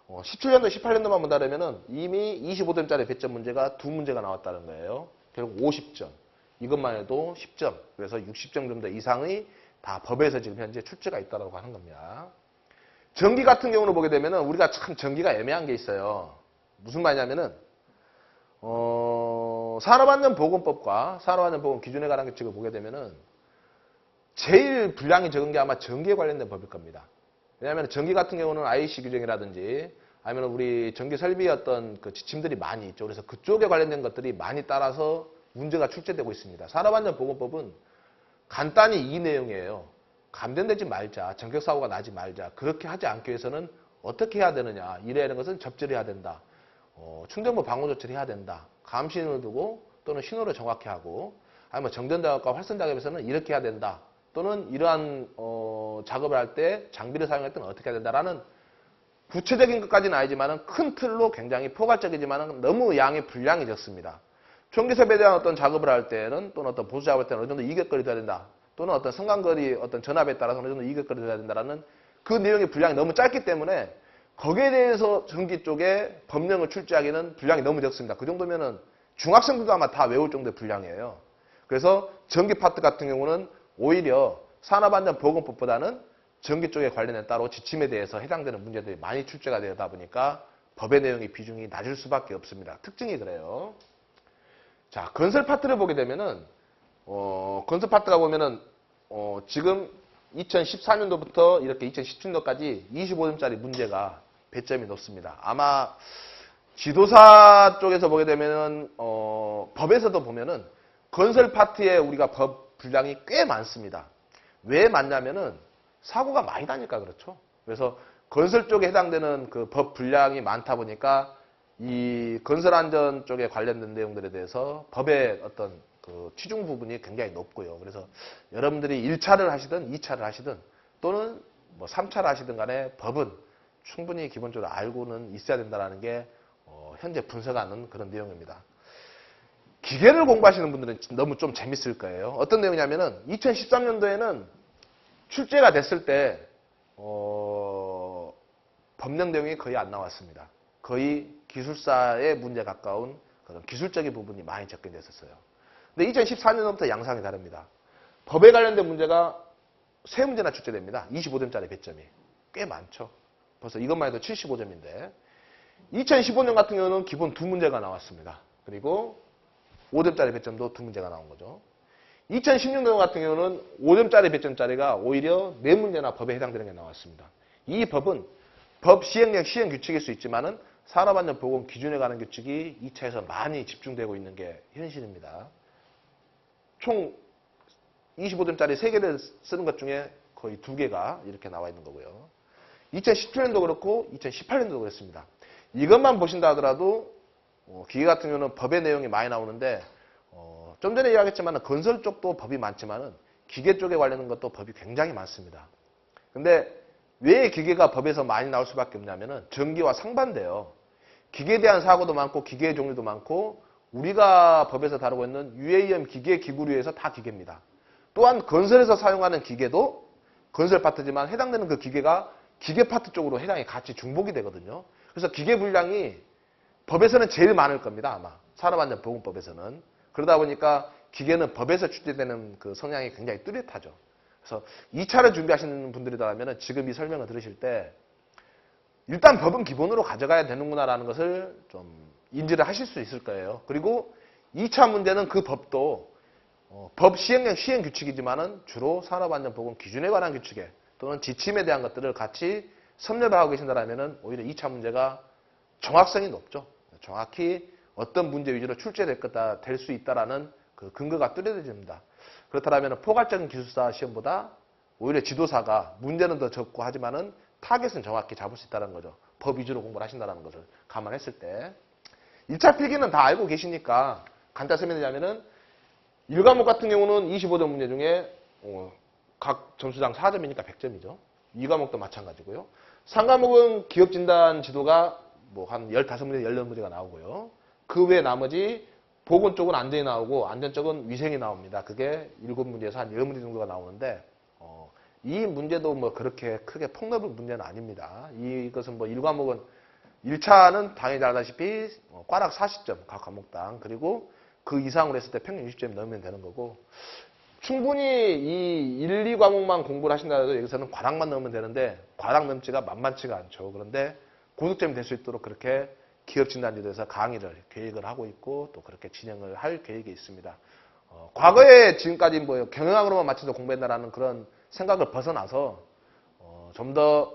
17년도, 18년도만 본다면 이미 25점짜리 배점 문제가 두 문제가 나왔다는 거예요. 결국 50점. 이것만 해도 10점. 그래서 60점 정도 이상의 다 법에서 지금 현재 출제가 있다고 하는 겁니다. 전기 같은 경우는 보게 되면 우리가 참 전기가 애매한 게 있어요. 무슨 말이냐면은 산업안전보건법과 산업안전보건 기준에 관한 규칙을 보게 되면은 제일 분량이 적은 게 아마 전기에 관련된 법일 겁니다. 왜냐하면 전기 같은 경우는 IEC 규정이라든지 아니면 우리 전기 설비의 어떤 그 지침들이 많이 있죠. 그래서 그쪽에 관련된 것들이 많이 따라서 문제가 출제되고 있습니다. 산업안전보건법은 간단히 이 내용이에요. 감전되지 말자. 전격사고가 나지 말자. 그렇게 하지 않기 위해서는 어떻게 해야 되느냐. 이래야 하는 것은 접지를 해야 된다. 충전부 방호 조치를 해야 된다. 감신을 두고 또는 신호를 정확히 하고 아니면 정전작업과 활선작업에서는 이렇게 해야 된다. 또는 이러한 작업을 할 때 장비를 사용할 때는 어떻게 해야 된다라는 구체적인 것까지는 아니지만 큰 틀로 굉장히 포괄적이지만 너무 양의 분량이 적습니다. 총기섭에 대한 어떤 작업을 할 때는 또는 어떤 보수 작업을 할 때는 어느 정도 이격거리 돼야 된다. 또는 어떤 성간거리 어떤 전압에 따라서 어느 정도 이격거리 돼야 된다라는 그 내용의 분량이 너무 짧기 때문에 거기에 대해서 전기 쪽에 법령을 출제하기는 분량이 너무 적습니다. 그 정도면은 중학생들도 아마 다 외울 정도의 분량이에요. 그래서 전기 파트 같은 경우는 오히려 산업안전보건법보다는 전기 쪽에 관련된 따로 지침에 대해서 해당되는 문제들이 많이 출제가 되다 보니까 법의 내용의 비중이 낮을 수밖에 없습니다. 특징이 그래요. 자, 건설 파트를 보게 되면은 건설 파트가 보면은 지금 2014년도부터 이렇게 2017년도까지 25점짜리 문제가 배점이 높습니다. 아마 지도사 쪽에서 보게 되면은 법에서도 보면은 건설 파트에 우리가 법 분량이 꽤 많습니다. 왜 많냐면은 사고가 많이 나니까 그렇죠. 그래서 건설 쪽에 해당되는 그 법 분량이 많다 보니까 이 건설 안전 쪽에 관련된 내용들에 대해서 법의 어떤 그 치중 부분이 굉장히 높고요. 그래서 여러분들이 1차를 하시든 2차를 하시든 또는 뭐 3차를 하시든 간에 법은 충분히 기본적으로 알고는 있어야 된다는 게 현재 분석하는 그런 내용입니다. 기계를 공부하시는 분들은 너무 좀 재밌을 거예요. 어떤 내용이냐면은 2013년도에는 출제가 됐을 때 법령 내용이 거의 안 나왔습니다. 거의 기술사의 문제에 가까운 그런 기술적인 부분이 많이 접근됐었어요. 근데 2014년부터 양상이 다릅니다. 법에 관련된 문제가 3문제나 출제됩니다. 25점짜리 배점이. 꽤 많죠. 벌써 이것만 해도 75점인데 2015년 같은 경우는 기본 2문제가 나왔습니다. 그리고 5점짜리 배점도 2문제가 나온 거죠. 2016년 같은 경우는 5점짜리 배점짜리가 오히려 4문제나 법에 해당되는 게 나왔습니다. 이 법은 법 시행령 시행 규칙일 수 있지만은 산업안전보건 기준에 관한 규칙이 2차에서 많이 집중되고 있는 게 현실입니다. 총 25점짜리 3개를 쓰는 것 중에 거의 2개가 이렇게 나와 있는 거고요. 2017년도 그렇고 2018년도도 그렇습니다. 이것만 보신다 하더라도 기계 같은 경우는 법의 내용이 많이 나오는데 좀 전에 이야기했지만 건설 쪽도 법이 많지만은 기계 쪽에 관련된 것도 법이 굉장히 많습니다. 근데 왜 기계가 법에서 많이 나올 수밖에 없냐면은 전기와 상반돼요. 기계에 대한 사고도 많고 기계의 종류도 많고 우리가 법에서 다루고 있는 UAM 기계 기구류에서 다 기계입니다. 또한 건설에서 사용하는 기계도 건설 파트지만 해당되는 그 기계가 기계 파트 쪽으로 해당이 같이 중복이 되거든요. 그래서 기계 분량이 법에서는 제일 많을 겁니다. 아마 산업안전보건법에서는. 그러다 보니까 기계는 법에서 출제되는 그 성향이 굉장히 뚜렷하죠. 그래서 2차를 준비하시는 분들이라면 지금 이 설명을 들으실 때 일단 법은 기본으로 가져가야 되는구나라는 것을 좀 인지를 하실 수 있을 거예요. 그리고 2차 문제는 그 법도 법 시행령 시행 규칙이지만은 주로 산업안전보건 기준에 관한 규칙에 또는 지침에 대한 것들을 같이 섭렵하고 계신다라면은 오히려 2차 문제가 정확성이 높죠. 정확히 어떤 문제 위주로 출제될 거다 될 수 있다라는 그 근거가 뚜렷해집니다. 그렇다면 포괄적인 기술사 시험보다 오히려 지도사가 문제는 더 적고 하지만은 타겟은 정확히 잡을 수 있다는 거죠. 법 위주로 공부를 하신다는 것을 감안했을 때 1차 필기는 다 알고 계시니까 간단히 설명드리자면은 1과목 같은 경우는 25점 문제 중에 각 점수당 4점이니까 100점이죠. 2과목도 마찬가지고요. 3과목은 기업진단 지도가 뭐 한 15문제, 14문제가 나오고요. 그 외 나머지 보건 쪽은 안전이 나오고 안전 쪽은 위생이 나옵니다. 그게 7문제에서 한 10문제 정도가 나오는데 이 문제도 뭐 그렇게 크게 폭넓은 문제는 아닙니다. 이것은 뭐 1과목은 1차는 당연히 알다시피 꽈락 40점 각 과목당 그리고 그 이상으로 했을 때 평균 60점 넣으면 되는 거고 충분히 이 1, 2과목만 공부를 하신다 해도 여기서는 꽈락만 넣으면 되는데 꽈락 넘치가 만만치가 않죠. 그런데 고득점이 될 수 있도록 그렇게 기업진단지도에서 강의를 계획을 하고 있고 또 그렇게 진행을 할 계획이 있습니다. 과거에 지금까지 뭐 경영학으로만 맞춰서 공부했다라는 그런 생각을 벗어나서 좀 더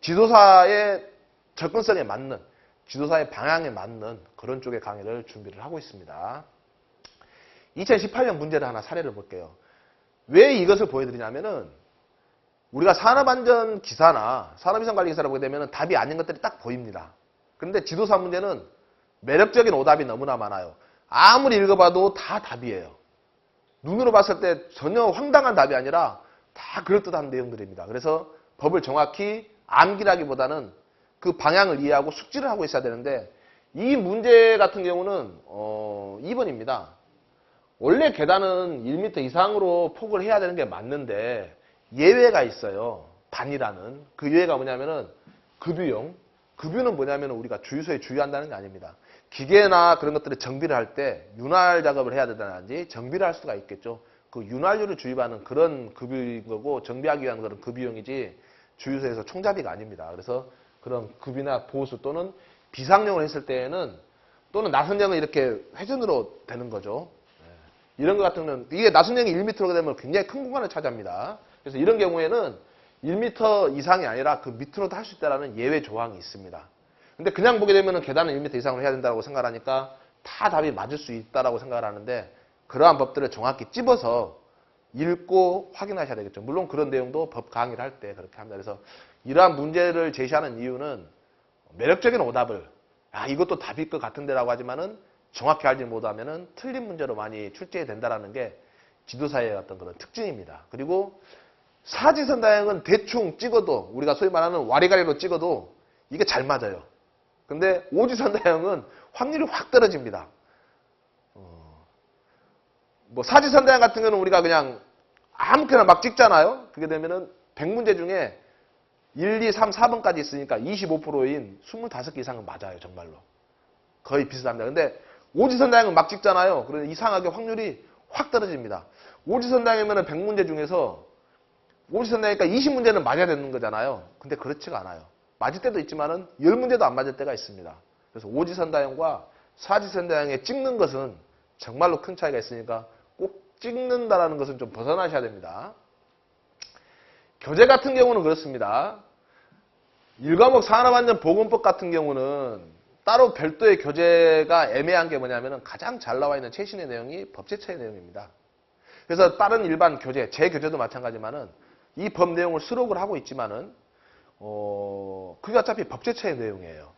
지도사의 접근성에 맞는 지도사의 방향에 맞는 그런 쪽의 강의를 준비를 하고 있습니다. 2018년 문제를 하나 사례를 볼게요. 왜 이것을 보여드리냐면은 우리가 산업안전 기사나 산업이상관리 기사를 보게 되면 답이 아닌 것들이 딱 보입니다. 그런데 지도사 문제는 매력적인 오답이 너무나 많아요. 아무리 읽어봐도 다 답이에요. 눈으로 봤을 때 전혀 황당한 답이 아니라 다 그럴듯한 내용들입니다. 그래서 법을 정확히 암기라기보다는 그 방향을 이해하고 숙지를 하고 있어야 되는데 이 문제 같은 경우는 2번입니다. 원래 계단은 1m 이상으로 폭을 해야 되는 게 맞는데 예외가 있어요. 반이라는. 그 예외가 뭐냐면은 급유용. 급유는 뭐냐면 우리가 주유소에 주유한다는 게 아닙니다. 기계나 그런 것들을 정비를 할 때 윤활 작업을 해야 되다든지 정비를 할 수가 있겠죠. 그 윤활유를 주입하는 그런 급유인 거고 정비하기 위한 그런 급유용이지 주유소에서 총잡이가 아닙니다. 그래서 그런 급유나 보수 또는 비상용을 했을 때에는 또는 나선형은 이렇게 회전으로 되는 거죠. 이런 것 같은 경우는 이게 나선형이 1m가 되면 굉장히 큰 공간을 차지합니다. 그래서 이런 경우에는 1m 이상이 아니라 그 밑으로도 할 수 있다는 예외 조항이 있습니다. 근데 그냥 보게 되면 계단은 1m 이상으로 해야 된다고 생각하니까 다 답이 맞을 수 있다고 생각을 하는데 그러한 법들을 정확히 찝어서 읽고 확인하셔야 되겠죠. 물론 그런 내용도 법 강의를 할 때 그렇게 합니다. 그래서 이러한 문제를 제시하는 이유는 매력적인 오답을 이것도 답일 것 같은데라고 하지만은 정확히 알지 못하면은 틀린 문제로 많이 출제된다라는 게 지도사의 어떤 그런 특징입니다. 그리고 사지선 다형은 대충 찍어도 우리가 소위 말하는 와리가리로 찍어도 이게 잘 맞아요. 근데 오지선다형은 확률이 확 떨어집니다. 뭐 사지선다형 같은 경우는 우리가 그냥 아무렇게나 막 찍잖아요. 그게 되면은 100문제 중에 1, 2, 3, 4번까지 있으니까 25%인 25개 이상은 맞아요. 정말로. 거의 비슷합니다. 근데 오지선다형은 막 찍잖아요. 그러면 이상하게 확률이 확 떨어집니다. 오지선다형이면 100문제 중에서 오지선다형이니까 20문제는 맞아야 되는 거잖아요. 근데 그렇지가 않아요. 맞을 때도 있지만은 10문제도 안 맞을 때가 있습니다. 그래서 오지선다형과 사지선다형에 찍는 것은 정말로 큰 차이가 있으니까 꼭 찍는다라는 것은 좀 벗어나셔야 됩니다. 교재 같은 경우는 그렇습니다. 1과목 산업안전보건법 같은 경우는 따로 별도의 교재가 애매한 게 뭐냐면은 가장 잘 나와 있는 최신의 내용이 법제처의 내용입니다. 그래서 다른 일반 교재, 제 교재도 마찬가지지만은 이 법 내용을 수록을 하고 있지만은 그게 어차피 법제처의 내용이에요.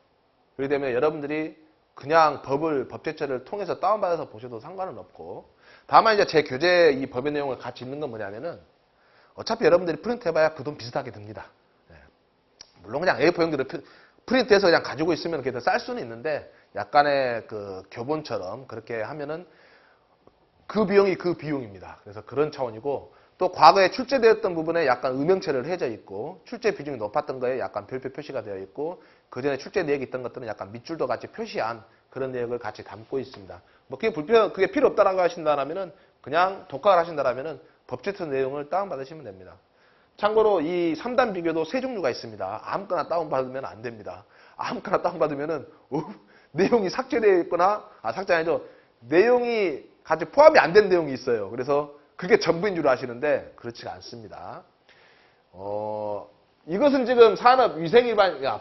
그렇기 때문에 여러분들이 그냥 법제처를 통해서 다운받아서 보셔도 상관은 없고, 다만 이제 제 교재 이 법의 내용을 같이 읽는 건 뭐냐면은 어차피 여러분들이 프린트 해봐야 그 돈 비슷하게 듭니다. 네. 물론 그냥 A4용지로 프린트해서 그냥 가지고 있으면 그게 더 쌀 수는 있는데, 약간의 그 교본처럼 그렇게 하면은 그 비용이 그 비용입니다. 그래서 그런 차원이고, 또 과거에 출제되었던 부분에 약간 음영체를 해져 있고, 출제 비중이 높았던 거에 약간 별표 표시가 되어 있고, 그 전에 출제 내역이 있던 것들은 약간 밑줄도 같이 표시한 그런 내역을 같이 담고 있습니다. 뭐 그게 필요 없다라고 하신다면은 그냥 독학을 하신다면은 법제처 내용을 다운받으시면 됩니다. 참고로 이 3단 비교도 세 종류가 있습니다. 아무거나 다운받으면 안 됩니다. 아무거나 다운받으면은 내용이 삭제되어 있거나, 삭제 아니죠. 내용이 같이 포함이 안 된 내용이 있어요. 그래서 그게 전부인 줄 아시는데 그렇지가 않습니다. 이것은 지금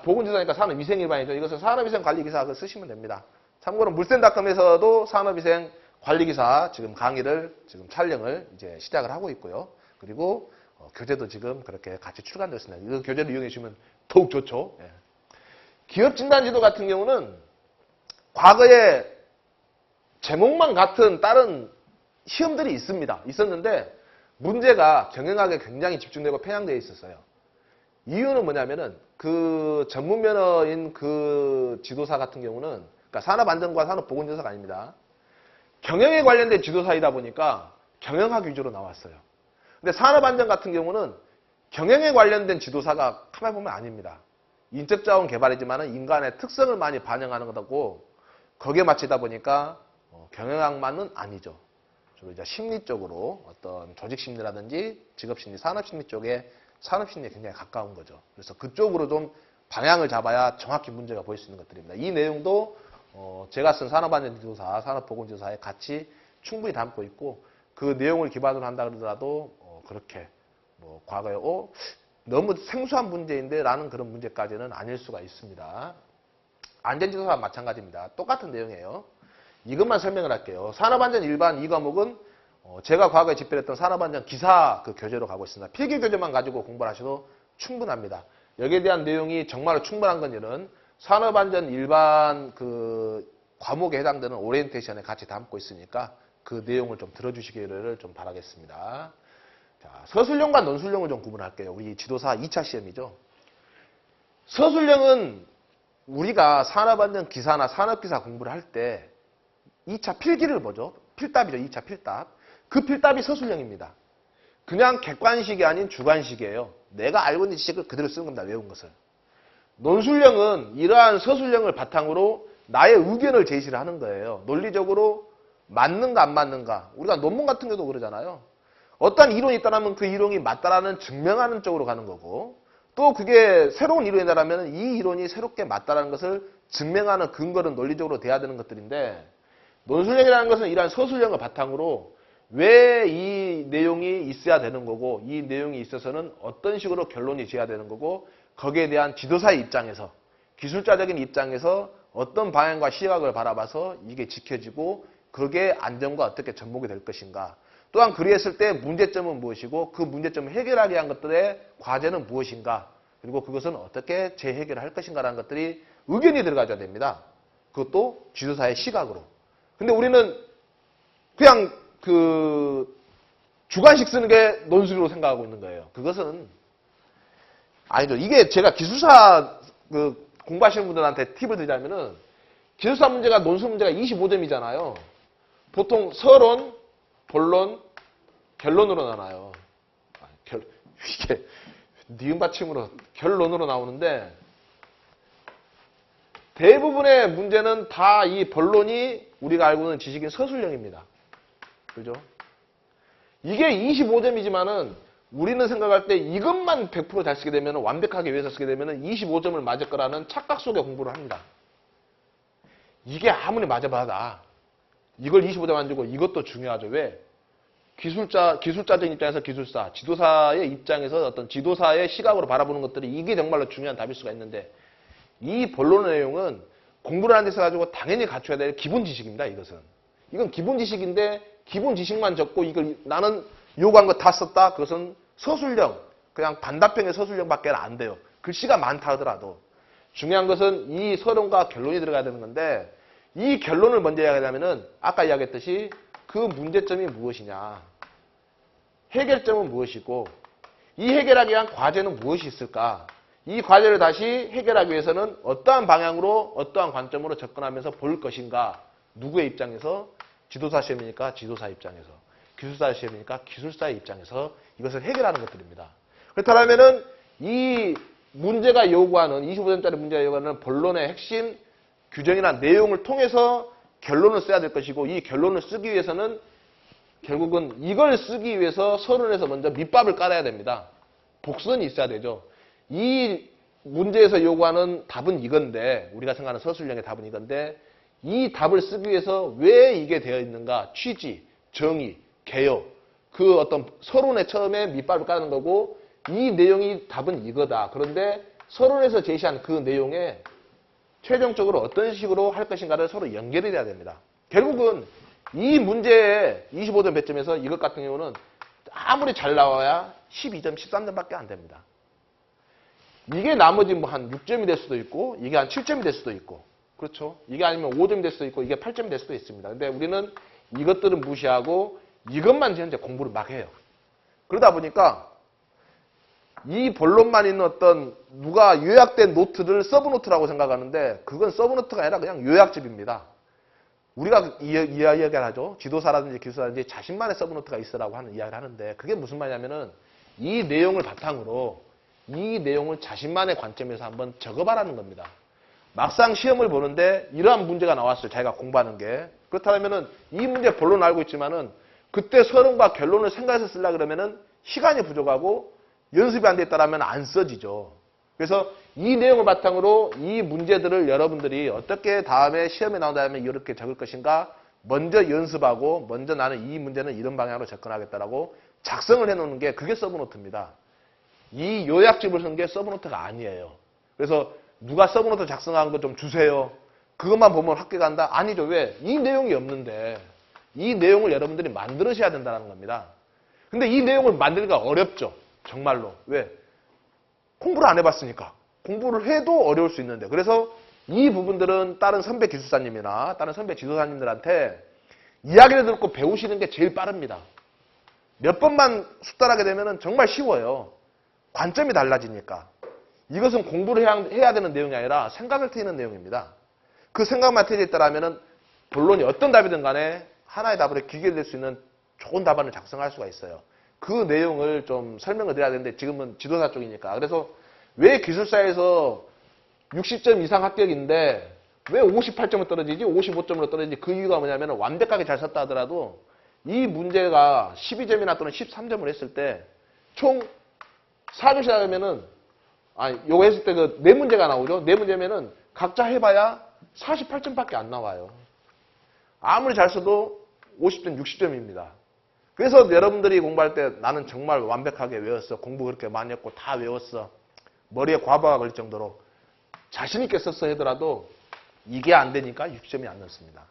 보건지사니까 산업위생일반이죠. 이것은 산업위생관리기사 쓰시면 됩니다. 참고로 물센닷컴에서도 산업위생관리기사 지금 강의를 지금 촬영을 이제 시작을 하고 있고요. 그리고 교재도 지금 그렇게 같이 출간되었습니다. 이 교재를 이용해 주시면 더욱 좋죠. 예. 기업진단지도 같은 경우는 과거에 제목만 같은 다른 시험들이 있었는데 문제가 경영학에 굉장히 집중되고 편향되어 있었어요. 이유는 뭐냐면은 그 전문 면허인 그 지도사 같은 경우는, 그러니까 산업안전과 산업보건지도사가 아닙니다. 경영에 관련된 지도사이다 보니까 경영학 위주로 나왔어요. 근데 산업안전 같은 경우는 경영에 관련된 지도사가 가만히 보면 아닙니다. 인적자원 개발이지만 인간의 특성을 많이 반영하는 거고, 거기에 맞추다 보니까 경영학만은 아니죠. 주로 이제 심리 쪽으로 어떤 조직심리라든지 직업심리, 산업심리 쪽에 산업심리에 굉장히 가까운 거죠. 그래서 그쪽으로 좀 방향을 잡아야 정확히 문제가 보일 수 있는 것들입니다. 이 내용도 제가 쓴 산업안전지도사, 산업보건지도사에 같이 충분히 담고 있고, 그 내용을 기반으로 한다 그러더라도 그렇게 뭐 과거에 너무 생소한 문제인데 라는 그런 문제까지는 아닐 수가 있습니다. 안전지도사와 마찬가지입니다. 똑같은 내용이에요. 이것만 설명을 할게요. 산업안전 일반 2과목은 제가 과거에 집필했던 산업안전 기사 그 교재로 가고 있습니다. 필기 교재만 가지고 공부를 하셔도 충분합니다. 여기에 대한 내용이 정말로 충분한 건지는 산업안전 일반 그 과목에 해당되는 오리엔테이션에 같이 담고 있으니까 그 내용을 좀 들어주시기를 좀 바라겠습니다. 자, 서술형과 논술형을 좀 구분할게요. 우리 지도사 2차 시험이죠. 서술형은 우리가 산업안전 기사나 산업기사 공부를 할 때 2차 필기를 보죠. 필답이죠. 2차 필답. 그 필답이 서술형입니다. 그냥 객관식이 아닌 주관식이에요. 내가 알고 있는 지식을 그대로 쓰는 겁니다. 외운 것을. 논술형은 이러한 서술형을 바탕으로 나의 의견을 제시를 하는 거예요. 논리적으로 맞는가 안 맞는가. 우리가 논문 같은 경우도 그러잖아요. 어떤 이론이 있다면 그 이론이 맞다라는 증명하는 쪽으로 가는 거고, 또 그게 새로운 이론이다라면 이 이론이 새롭게 맞다라는 것을 증명하는 근거는 논리적으로 돼야 되는 것들인데, 논술형이라는 것은 이러한 서술형을 바탕으로 왜 이 내용이 있어야 되는 거고, 이 내용이 있어서는 어떤 식으로 결론이 지어야 되는 거고, 거기에 대한 지도사의 입장에서, 기술자적인 입장에서 어떤 방향과 시각을 바라봐서 이게 지켜지고 그게 안전과 어떻게 접목이 될 것인가. 또한 그리했을 때 문제점은 무엇이고 그 문제점을 해결하기 위한 것들의 과제는 무엇인가. 그리고 그것은 어떻게 재해결을 할 것인가라는 것들이 의견이 들어가줘야 됩니다. 그것도 지도사의 시각으로. 근데 우리는 그냥 그 주관식 쓰는 게 논술로 생각하고 있는 거예요. 그것은 아니죠. 이게 제가 기술사 그 공부하시는 분들한테 팁을 드리자면은 기술사 문제가 논술 문제가 25점이잖아요. 보통 서론, 본론, 결론으로 나눠요. 이게 니은 받침으로 결론으로 나오는데 대부분의 문제는 다 이 본론이 우리가 알고 있는 지식인 서술형입니다. 그죠? 이게 25점이지만은 우리는 생각할 때 이것만 100% 잘 쓰게 되면 완벽하게 외워서 쓰게 되면 25점을 맞을 거라는 착각 속에 공부를 합니다. 이게 아무리 맞아봐다 이걸 25점 안 주고 이것도 중요하죠. 왜? 기술자적인 입장에서 기술사, 지도사의 입장에서 어떤 지도사의 시각으로 바라보는 것들이 이게 정말로 중요한 답일 수가 있는데 이 본론의 내용은 공부를 하는 데서 가지고 당연히 갖춰야 될 기본 지식입니다. 이것은. 이건 기본 지식인데 기본 지식만 적고 이걸 나는 요구한 거 다 썼다. 그것은 서술형, 그냥 반답형의 서술형밖에 안 돼요. 글씨가 많다 하더라도. 중요한 것은 이 서론과 결론이 들어가야 되는 건데 이 결론을 먼저 이야기하려면은 아까 이야기했듯이 그 문제점이 무엇이냐, 해결점은 무엇이고 이 해결하기 위한 과제는 무엇이 있을까, 이 과제를 다시 해결하기 위해서는 어떠한 방향으로 어떠한 관점으로 접근하면서 볼 것인가, 누구의 입장에서, 지도사 시험이니까 지도사 입장에서, 기술사 시험이니까 기술사의 입장에서 이것을 해결하는 것들입니다. 그렇다면은 이 문제가 요구하는 25점짜리 문제가 요구하는 본론의 핵심 규정이나 내용을 통해서 결론을 써야 될 것이고 이 결론을 쓰기 위해서는 결국은 이걸 쓰기 위해서 서론에서 먼저 밑밥을 깔아야 됩니다. 복선이 있어야 되죠. 이 문제에서 요구하는 답은 이건데 우리가 생각하는 서술형의 답은 이건데 이 답을 쓰기 위해서 왜 이게 되어 있는가, 취지, 정의, 개요, 그 어떤 서론의 처음에 밑밥을 까는 거고 이 내용이 답은 이거다. 그런데 서론에서 제시한 그 내용에 최종적으로 어떤 식으로 할 것인가를 서로 연결이 돼야 됩니다. 결국은 이 문제의 25점 배점에서 이것 같은 경우는 아무리 잘 나와야 12점, 13점밖에 안 됩니다. 이게 나머지 뭐 한 6점이 될 수도 있고 이게 한 7점이 될 수도 있고 그렇죠. 이게 아니면 5점이 될 수도 있고 이게 8점이 될 수도 있습니다. 근데 우리는 이것들은 무시하고 이것만 현재 공부를 막 해요. 그러다 보니까 이 본론만 있는 어떤 누가 요약된 노트를 서브노트라고 생각하는데 그건 서브노트가 아니라 그냥 요약집입니다. 우리가 이야기를 하죠. 지도사라든지 기술사라든지 자신만의 서브노트가 있으라고 하는 이야기를 하는데 그게 무슨 말이냐면은 이 내용을 바탕으로 이 내용을 자신만의 관점에서 한번 적어봐라는 겁니다. 막상 시험을 보는데 이러한 문제가 나왔어요. 자기가 공부하는 게. 그렇다면은 이 문제 본론을 알고 있지만은 그때 서론과 결론을 생각해서 쓰려고 그러면은 시간이 부족하고 연습이 안 돼 있다라면 안 써지죠. 그래서 이 내용을 바탕으로 이 문제들을 여러분들이 어떻게 다음에 시험에 나온다면 이렇게 적을 것인가 먼저 연습하고 먼저 나는 이 문제는 이런 방향으로 접근하겠다라고 작성을 해놓는 게 그게 서브노트입니다. 이 요약집을 쓴 게 서브노트가 아니에요. 그래서 누가 서브노트 작성한 거 좀 주세요. 그것만 보면 학교 간다? 아니죠. 왜? 이 내용이 없는데 이 내용을 여러분들이 만들으셔야 된다는 겁니다. 근데 이 내용을 만들기가 어렵죠. 정말로. 왜? 공부를 안 해봤으니까. 공부를 해도 어려울 수 있는데. 그래서 이 부분들은 다른 선배 기술사님이나 다른 선배 지도사님들한테 이야기를 듣고 배우시는 게 제일 빠릅니다. 몇 번만 숙달하게 되면 정말 쉬워요. 관점이 달라지니까. 이것은 공부를 해야 되는 내용이 아니라 생각을 트이는 내용입니다. 그 생각만 트여 있다라면 본론이 어떤 답이든 간에 하나의 답으로 귀결될 수 있는 좋은 답안을 작성할 수가 있어요. 그 내용을 좀 설명을 드려야 되는데 지금은 지도사 쪽이니까. 그래서 왜 기술사에서 60점 이상 합격인데 왜 58점을 떨어지지? 55점으로 떨어지지? 그 이유가 뭐냐면 완벽하게 잘 썼다 하더라도 이 문제가 12점이나 또는 13점을 했을 때 총 4교시 하면은 요거 했을 때 그 4문제가 나오죠? 4문제면은 각자 해봐야 48점밖에 안 나와요. 아무리 잘 써도 50점, 60점입니다. 그래서 여러분들이 공부할 때 나는 정말 완벽하게 외웠어. 공부 그렇게 많이 했고 다 외웠어. 머리에 과부하가 걸릴 정도로 자신 있게 썼어 하더라도 이게 안 되니까 60점이 안 넣습니다.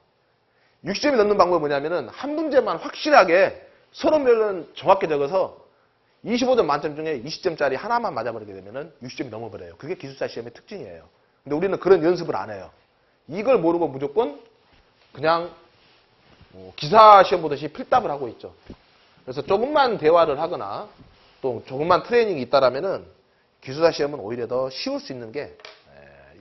60점이 넣는 방법은 뭐냐면은 한 문제만 확실하게 서론별은 정확히 적어서 25점 만점 중에 20점짜리 하나만 맞아버리게 되면은 60점이 넘어버려요. 그게 기술사 시험의 특징이에요. 근데 우리는 그런 연습을 안 해요. 이걸 모르고 무조건 그냥 기사 시험 보듯이 필답을 하고 있죠. 그래서 조금만 대화를 하거나 또 조금만 트레이닝이 있다라면은 기술사 시험은 오히려 더 쉬울 수 있는 게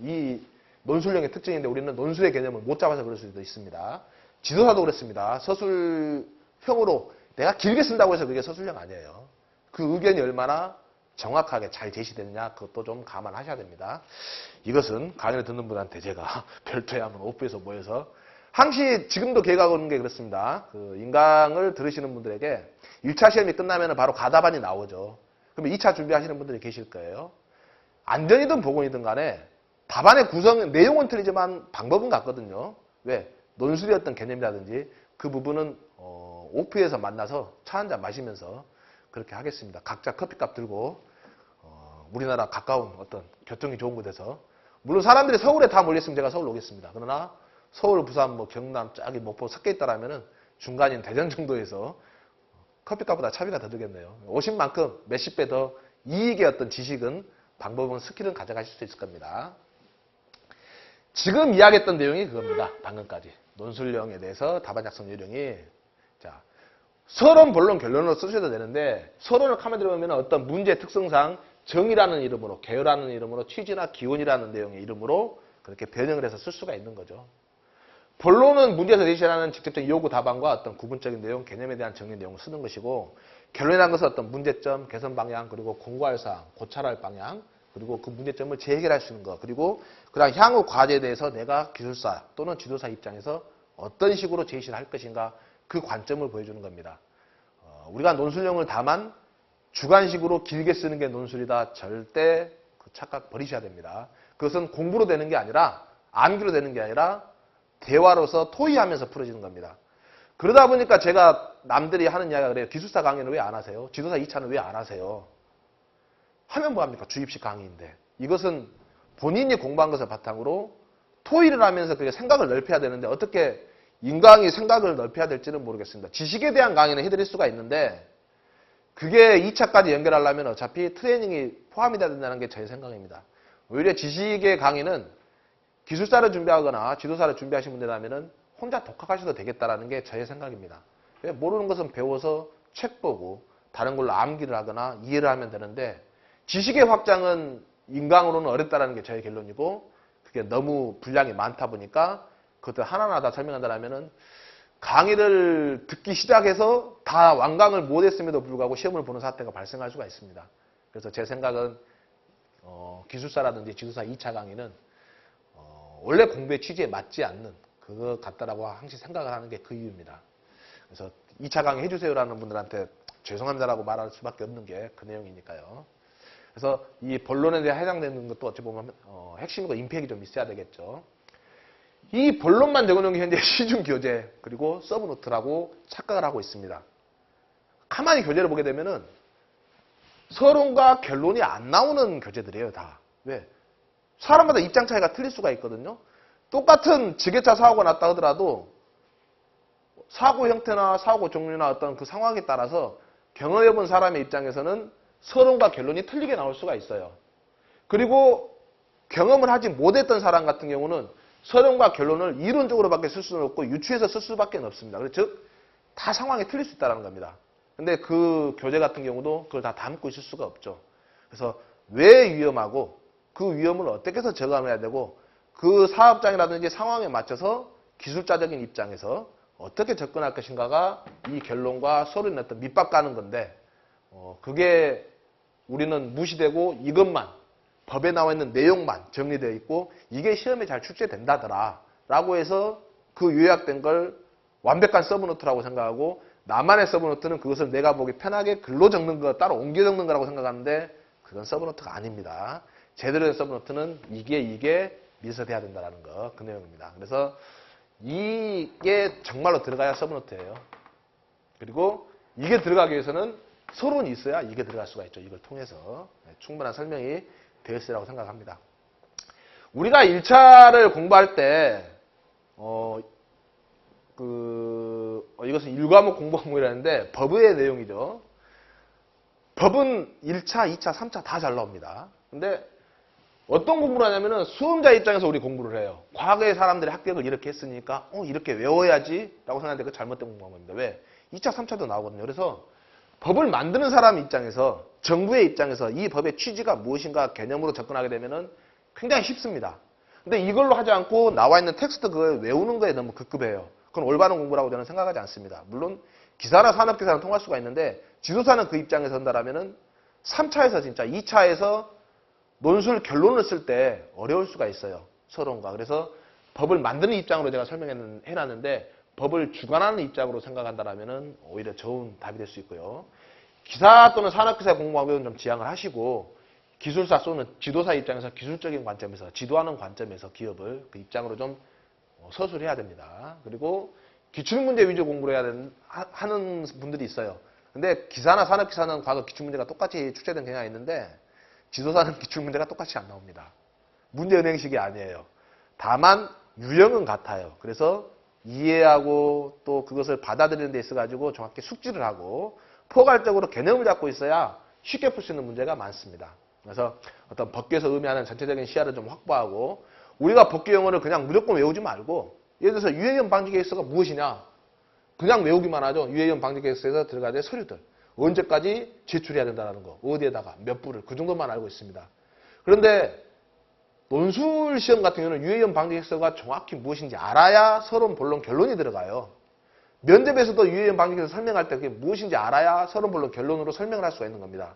이 논술형의 특징인데 우리는 논술의 개념을 못 잡아서 그럴 수도 있습니다. 지도사도 그렇습니다. 서술형으로 내가 길게 쓴다고 해서 그게 서술형 아니에요. 그 의견이 얼마나 정확하게 잘 제시됐냐 그것도 좀 감안하셔야 됩니다. 이것은 강의를 듣는 분한테 제가 별도의 한번 오프에서 모여서 항시 지금도 계획하고 있는 게 그렇습니다. 그 인강을 들으시는 분들에게 1차 시험이 끝나면 바로 가답안이 나오죠. 그러면 2차 준비하시는 분들이 계실 거예요. 안전이든 보건이든 간에 답안의 구성, 내용은 틀리지만 방법은 같거든요. 왜? 논술의 어떤 개념이라든지 그 부분은 오프에서 만나서 차 한잔 마시면서 그렇게 하겠습니다. 각자 커피값 들고 우리나라 가까운 어떤 교통이 좋은 곳에서 물론 사람들이 서울에 다 몰렸으면 제가 서울 오겠습니다. 그러나 서울, 부산, 뭐 경남, 저기 목포 섞여 있다라면은 중간인 대전 정도에서 커피값보다 차비가 더 들겠네요. 오신 만큼 몇십 배 더 이익의 어떤 지식은 방법은 스킬은 가져가실 수 있을 겁니다. 지금 이야기했던 내용이 그겁니다. 방금까지. 논술형에 대해서 답안 작성 요령이 자 서론, 본론, 결론으로 쓰셔도 되는데 서론을 카메라 들어보면 어떤 문제 특성상 정의라는 이름으로 개요라는 이름으로 취지나 기원이라는 내용의 이름으로 그렇게 변형을 해서 쓸 수가 있는 거죠. 본론은 문제에서 제시하는 직접적인 요구 답안과 어떤 구분적인 내용, 개념에 대한 정의 내용을 쓰는 것이고 결론이라는 것은 어떤 문제점, 개선 방향, 그리고 공부할 사항, 고찰할 방향, 그리고 그 문제점을 재해결할 수 있는 것, 그리고 그다음 향후 과제에 대해서 내가 기술사 또는 지도사 입장에서 어떤 식으로 제시를 할 것인가 그 관점을 보여주는 겁니다. 우리가 논술형을 다만 주관식으로 길게 쓰는 게 논술이다. 절대 그 착각 버리셔야 됩니다. 그것은 공부로 되는 게 아니라 암기로 되는 게 아니라 대화로서 토의하면서 풀어지는 겁니다. 그러다 보니까 제가 남들이 하는 이야기가 그래요. 기술사 강의는 왜 안 하세요? 지도사 2차는 왜 안 하세요? 하면 뭐합니까? 주입식 강의인데. 이것은 본인이 공부한 것을 바탕으로 토의를 하면서 그게 생각을 넓혀야 되는데 어떻게 인강이 생각을 넓혀야 될지는 모르겠습니다. 지식에 대한 강의는 해드릴 수가 있는데 그게 2차까지 연결하려면 어차피 트레이닝이 포함이 돼야 된다는 게 제 생각입니다. 오히려 지식의 강의는 기술사를 준비하거나 지도사를 준비하신 분들이라면 혼자 독학하셔도 되겠다라는 게 저의 생각입니다. 모르는 것은 배워서 책 보고 다른 걸로 암기를 하거나 이해를 하면 되는데 지식의 확장은 인강으로는 어렵다는 게 저의 결론이고 그게 너무 분량이 많다 보니까 그것들 하나하나 다 설명한다면 강의를 듣기 시작해서 다 완강을 못했음에도 불구하고 시험을 보는 사태가 발생할 수가 있습니다. 그래서 제 생각은 기술사라든지 지도사 2차 강의는 원래 공부의 취지에 맞지 않는 그거 같다라고 항상 생각을 하는 게 그 이유입니다. 그래서 2차 강의 해주세요라는 분들한테 죄송합니다라고 말할 수밖에 없는 게 그 내용이니까요. 그래서 이 본론에 대해 해당되는 것도 어찌 보면 핵심이고 임팩이 좀 있어야 되겠죠. 이 본론만 적어놓은 게 현재 시중 교재 그리고 서브노트라고 착각을 하고 있습니다. 가만히 교재를 보게 되면은 서론과 결론이 안 나오는 교재들이에요, 다. 왜? 사람마다 입장 차이가 틀릴 수가 있거든요. 똑같은 지게차 사고가 났다 하더라도 사고 형태나 사고 종류나 어떤 그 상황에 따라서 경험해본 사람의 입장에서는 서론과 결론이 틀리게 나올 수가 있어요. 그리고 경험을 하지 못했던 사람 같은 경우는 서론과 결론을 이론적으로밖에 쓸 수는 없고 유추해서 쓸 수밖에 없습니다. 즉, 다 상황이 틀릴 수 있다는 겁니다. 근데 그 교재 같은 경우도 그걸 다 담고 있을 수가 없죠. 그래서 왜 위험하고 그 위험을 어떻게 해서 저감해야 되고 그 사업장이라든지 상황에 맞춰서 기술자적인 입장에서 어떻게 접근할 것인가가 이 결론과 서론의 어떤 밑밥 가는 건데 그게 우리는 무시되고 이것만 법에 나와 있는 내용만 정리되어 있고 이게 시험에 잘 출제된다더라 라고 해서 그 요약된 걸 완벽한 서브노트라고 생각하고 나만의 서브노트는 그것을 내가 보기 편하게 글로 적는 거 따로 옮겨 적는 거라고 생각하는데 그건 서브노트가 아닙니다. 제대로 된 서브노트는 이게 미서돼야 된다는 거 그 내용입니다. 그래서 이게 정말로 들어가야 서브노트예요. 그리고 이게 들어가기 위해서는 서론이 있어야 이게 들어갈 수가 있죠. 이걸 통해서 충분한 설명이 되었으리라고 생각합니다. 우리가 1차를 공부할 때 이것은 1과목 공부하는데 법의 내용이죠. 법은 1차, 2차, 3차 다 잘 나옵니다. 근데 어떤 공부를 하냐면은 수험자 입장에서 우리 공부를 해요. 과거에 사람들이 합격을 이렇게 했으니까 이렇게 외워야지 라고 생각하는데 그 잘못된 공부한 겁니다. 왜? 2차, 3차도 나오거든요. 그래서 법을 만드는 사람 입장에서 정부의 입장에서 이 법의 취지가 무엇인가 개념으로 접근하게 되면은 굉장히 쉽습니다. 근데 이걸로 하지 않고 나와 있는 텍스트 그걸 외우는 거에 너무 급급해요. 그건 올바른 공부라고 저는 생각하지 않습니다. 물론 기사나 산업기사는 통할 수가 있는데 지도사는 그 입장에서 한다라면은 3차에서 진짜 2차에서 논술 결론을 쓸 때 어려울 수가 있어요. 서론과. 그래서 법을 만드는 입장으로 제가 설명해놨는데 법을 주관하는 입장으로 생각한다라면은 오히려 좋은 답이 될 수 있고요. 기사 또는 산업기사 공부하면 좀 지향을 하시고 기술사 또는 지도사 입장에서 기술적인 관점에서 지도하는 관점에서 기업을 그 입장으로 좀 서술해야 됩니다. 그리고 기출문제 위주 공부를 하는 분들이 있어요. 근데 기사나 산업기사는 과거 기출문제가 똑같이 출제된 경향이 있는데 지도사는 기출문제가 똑같이 안 나옵니다. 문제은행식이 아니에요. 다만 유형은 같아요. 그래서 이해하고 또 그것을 받아들이는 데 있어가지고 정확히 숙지를 하고 포괄적으로 개념을 잡고 있어야 쉽게 풀 수 있는 문제가 많습니다. 그래서 어떤 법규에서 의미하는 전체적인 시야를 좀 확보하고 우리가 법규 용어를 그냥 무조건 외우지 말고 예를 들어서 유해염 방지 계획서가 무엇이냐 그냥 외우기만 하죠. 유해염 방지 계획서에서 들어가야 될 서류들 언제까지 제출해야 된다는 거 어디에다가 몇 부를 그 정도만 알고 있습니다. 그런데 논술 시험 같은 경우는 유해염 방지 계획서가 정확히 무엇인지 알아야 서론, 본론, 결론이 들어가요. 면접에서도 유해염 방지 계획서 설명할 때 그게 무엇인지 알아야 서론, 본론, 결론으로 설명을 할 수가 있는 겁니다.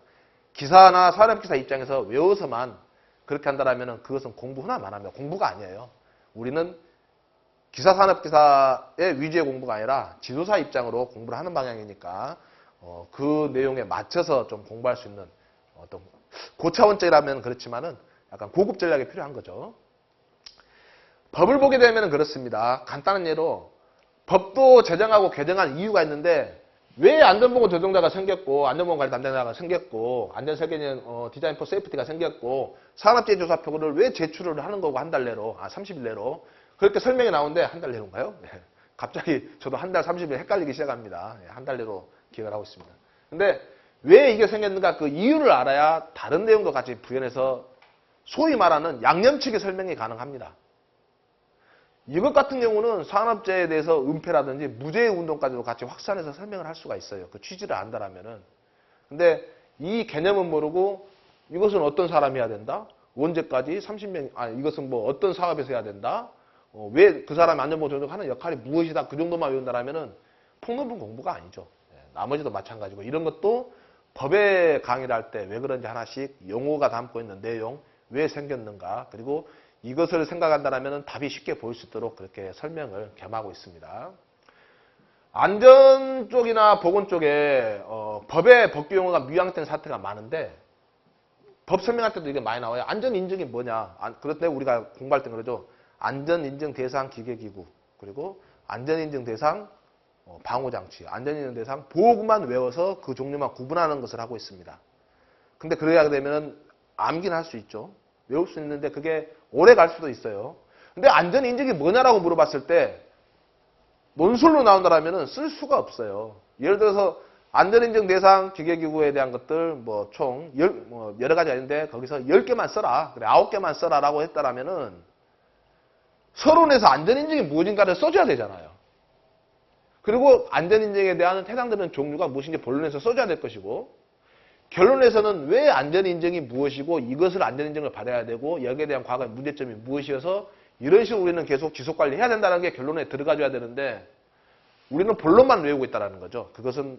기사나 산업기사 입장에서 외워서만 그렇게 한다면 그것은 공부 하나만 합니다. 공부가 아니에요. 우리는 기사, 산업기사의 위주의 공부가 아니라 지도사 입장으로 공부를 하는 방향이니까 그 내용에 맞춰서 좀 공부할 수 있는 어떤 고차원적이라면 그렇지만은 약간 고급 전략이 필요한 거죠. 법을 보게 되면 그렇습니다. 간단한 예로 법도 제정하고 개정한 이유가 있는데 왜 안전보건 조정자가 생겼고 안전보건관리 담당자가 생겼고 안전설계는 디자인 포 세이프티가 생겼고 산업재해조사 표구를 왜 제출을 하는 거고 한 달 내로 30일 내로 그렇게 설명이 나오는데 한 달 내로인가요? 네. 갑자기 저도 한 달 30일 헷갈리기 시작합니다. 한 달 내로 기억을 하고 있습니다. 근데 왜 이게 생겼는가 그 이유를 알아야 다른 내용도 같이 부연해서 소위 말하는 양념치기 설명이 가능합니다. 이것 같은 경우는 산업재해에 대해서 은폐라든지 무죄의 운동까지도 같이 확산해서 설명을 할 수가 있어요. 그 취지를 안다라면은. 근데 이 개념은 모르고 이것은 어떤 사람이 해야 된다? 언제까지 30명, 이것은 뭐 어떤 사업에서 해야 된다? 왜 그 사람이 안전보건 조정하는 역할이 무엇이다? 그 정도만 외운다라면은 폭넓은 공부가 아니죠. 나머지도 마찬가지고 이런 것도 법의 강의를 할 때 왜 그런지 하나씩 용어가 담고 있는 내용, 왜 생겼는가, 그리고 이것을 생각한다면 답이 쉽게 보일 수 있도록 그렇게 설명을 겸하고 있습니다. 안전 쪽이나 보건 쪽에 법의 법규 용어가 미화된 사태가 많은데 법 설명할 때도 이게 많이 나와요. 안전 인증이 뭐냐. 그런데 우리가 공부할 때 그러죠. 안전 인증 대상 기계기구 그리고 안전 인증 대상 방호장치, 안전 인증 대상 보호구만 외워서 그 종류만 구분하는 것을 하고 있습니다. 근데 그래야 되면 암기는 할 수 있죠. 외울 수 있는데 그게 오래 갈 수도 있어요. 근데 안전인증이 뭐냐라고 물어봤을 때 논술로 나온다라면 쓸 수가 없어요. 예를 들어서 안전인증 대상 기계기구에 대한 것들 뭐 총 여러 가지가 있는데 거기서 10개만 써라. 그래 9개만 써라라고 했다라면은 서론에서 안전인증이 무엇인가를 써줘야 되잖아요. 그리고 안전인증에 대한 해당되는 종류가 무엇인지 본론에서 써줘야 될 것이고 결론에서는 왜 안전인증이 무엇이고 이것을 안전인증을 받아야 되고 여기에 대한 과거의 문제점이 무엇이어서 이런 식으로 우리는 계속 지속관리해야 된다는 게 결론에 들어가줘야 되는데 우리는 본론만 외우고 있다는 거죠. 그것은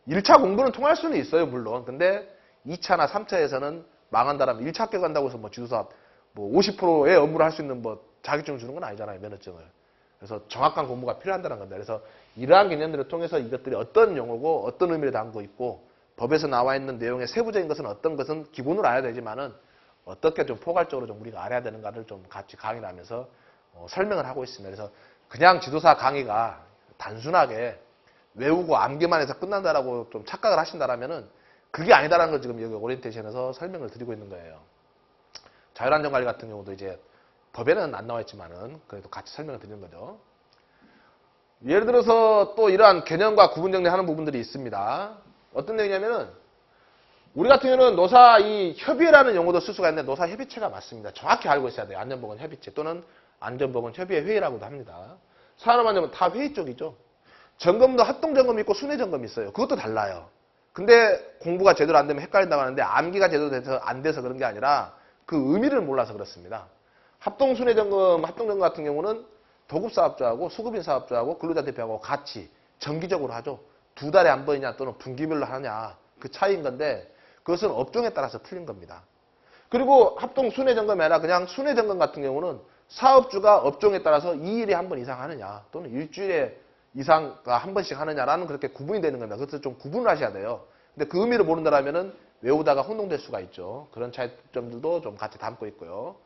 1차 공부는 통할 수는 있어요. 물론. 근데 2차나 3차에서는 망한다라면 1차 합격한다고 해서 뭐 지도사 뭐 50%의 업무를 할 수 있는 뭐 자격증을 주는 건 아니잖아요. 면허증을. 그래서 정확한 공부가 필요한다는 겁니다. 그래서 이러한 개념들을 통해서 이것들이 어떤 용어고 어떤 의미를 담고 있고 법에서 나와 있는 내용의 세부적인 것은 어떤 것은 기본으로 알아야 되지만은 어떻게 좀 포괄적으로 좀 우리가 알아야 되는가를 좀 같이 강의를 하면서 설명을 하고 있습니다. 그래서 그냥 지도사 강의가 단순하게 외우고 암기만 해서 끝난다라고 좀 착각을 하신다라면은 그게 아니다라는 걸 지금 여기 오리엔테이션에서 설명을 드리고 있는 거예요. 자율안전관리 같은 경우도 이제 법에는 안 나와 있지만은 그래도 같이 설명을 드리는 거죠. 예를 들어서 또 이러한 개념과 구분 정리하는 부분들이 있습니다. 어떤 내용이냐면은 우리 같은 경우는 노사 이 협의회라는 용어도 쓸 수가 있는데 노사 협의체가 맞습니다. 정확히 알고 있어야 돼요. 안전보건 협의체 또는 안전보건 협의회 회의라고도 합니다. 산업안전은 다 회의 쪽이죠. 점검도 합동점검이 있고 순회점검이 있어요. 그것도 달라요. 근데 공부가 제대로 안 되면 헷갈린다고 하는데 암기가 제대로 돼서 안 돼서 그런 게 아니라 그 의미를 몰라서 그렇습니다. 합동점검 같은 경우는 도급사업자하고 수급인사업자하고 근로자대표하고 같이 정기적으로 하죠. 2달에 한 번이냐 또는 분기별로 하냐 그 차이인 건데 그것은 업종에 따라서 틀린 겁니다. 그리고 합동순회점검이 아니라 그냥 순회점검 같은 경우는 사업주가 업종에 따라서 2일에 한 번 이상 하느냐 또는 일주일에 이상 한 번씩 하느냐라는 그렇게 구분이 되는 겁니다. 그래서 좀 구분을 하셔야 돼요. 근데 그 의미를 모른다라면은 외우다가 혼동될 수가 있죠. 그런 차이점들도 좀 같이 담고 있고요.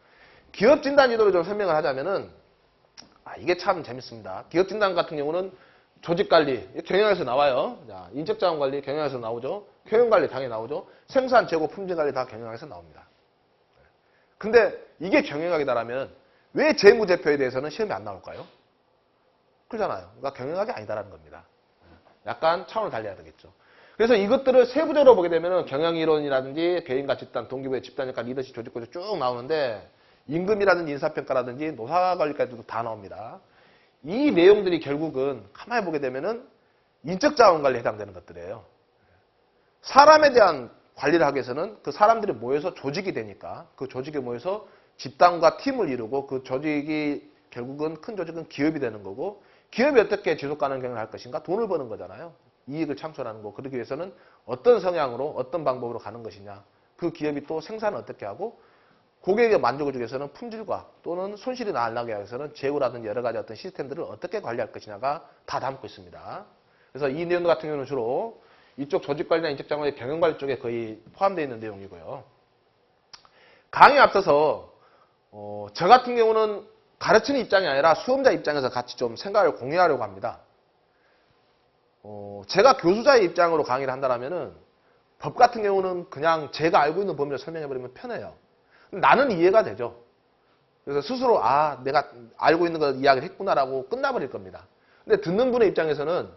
기업 진단 지도를 좀 설명을 하자면은 이게 참 재밌습니다. 기업 진단 같은 경우는 조직 관리 경영에서 나와요. 자, 인적 자원 관리 경영에서 나오죠. 효용 관리 당연히 나오죠. 생산 재고 품질 관리 다 경영에서 나옵니다. 근데 이게 경영학이다라면 왜 재무제표에 대해서는 시험이 안 나올까요? 그렇잖아요. 그러니까 경영학이 아니다라는 겁니다. 약간 차원을 달리해야 되겠죠. 그래서 이것들을 세부적으로 보게 되면 경영이론이라든지 개인과 집단, 동기부여, 집단역할, 리더십, 조직구조 쭉 나오는데 임금이라든지 인사평가라든지 노사관리까지도 다 나옵니다. 이 내용들이 결국은 가만히 보게 되면은 인적자원관리에 해당되는 것들이에요. 사람에 대한 관리를 하기 위해서는 그 사람들이 모여서 조직이 되니까 그 조직이 모여서 집단과 팀을 이루고 그 조직이 결국은 큰 조직은 기업이 되는 거고 기업이 어떻게 지속가능 경영을 할 것인가 돈을 버는 거잖아요. 이익을 창출하는 거. 그러기 위해서는 어떤 성향으로 어떤 방법으로 가는 것이냐. 그 기업이 또 생산을 어떻게 하고 고객에게 만족을 주기 위해서는 품질과 또는 손실이 안 나게 하기 위해서는 재고라든지 여러 가지 어떤 시스템들을 어떻게 관리할 것이냐가 다 담고 있습니다. 그래서 이 내용 같은 경우는 주로 이쪽 조직관리나 인적자원의 경영관리 쪽에 거의 포함되어 있는 내용이고요. 강의에 앞서서 저 같은 경우는 가르치는 입장이 아니라 수험자 입장에서 같이 좀 생각을 공유하려고 합니다. 제가 교수자의 입장으로 강의를 한다면은 법 같은 경우는 그냥 제가 알고 있는 범위를 설명해버리면 편해요. 나는 이해가 되죠. 그래서 스스로 내가 알고 있는 걸 이야기를 했구나라고 끝나버릴 겁니다. 근데 듣는 분의 입장에서는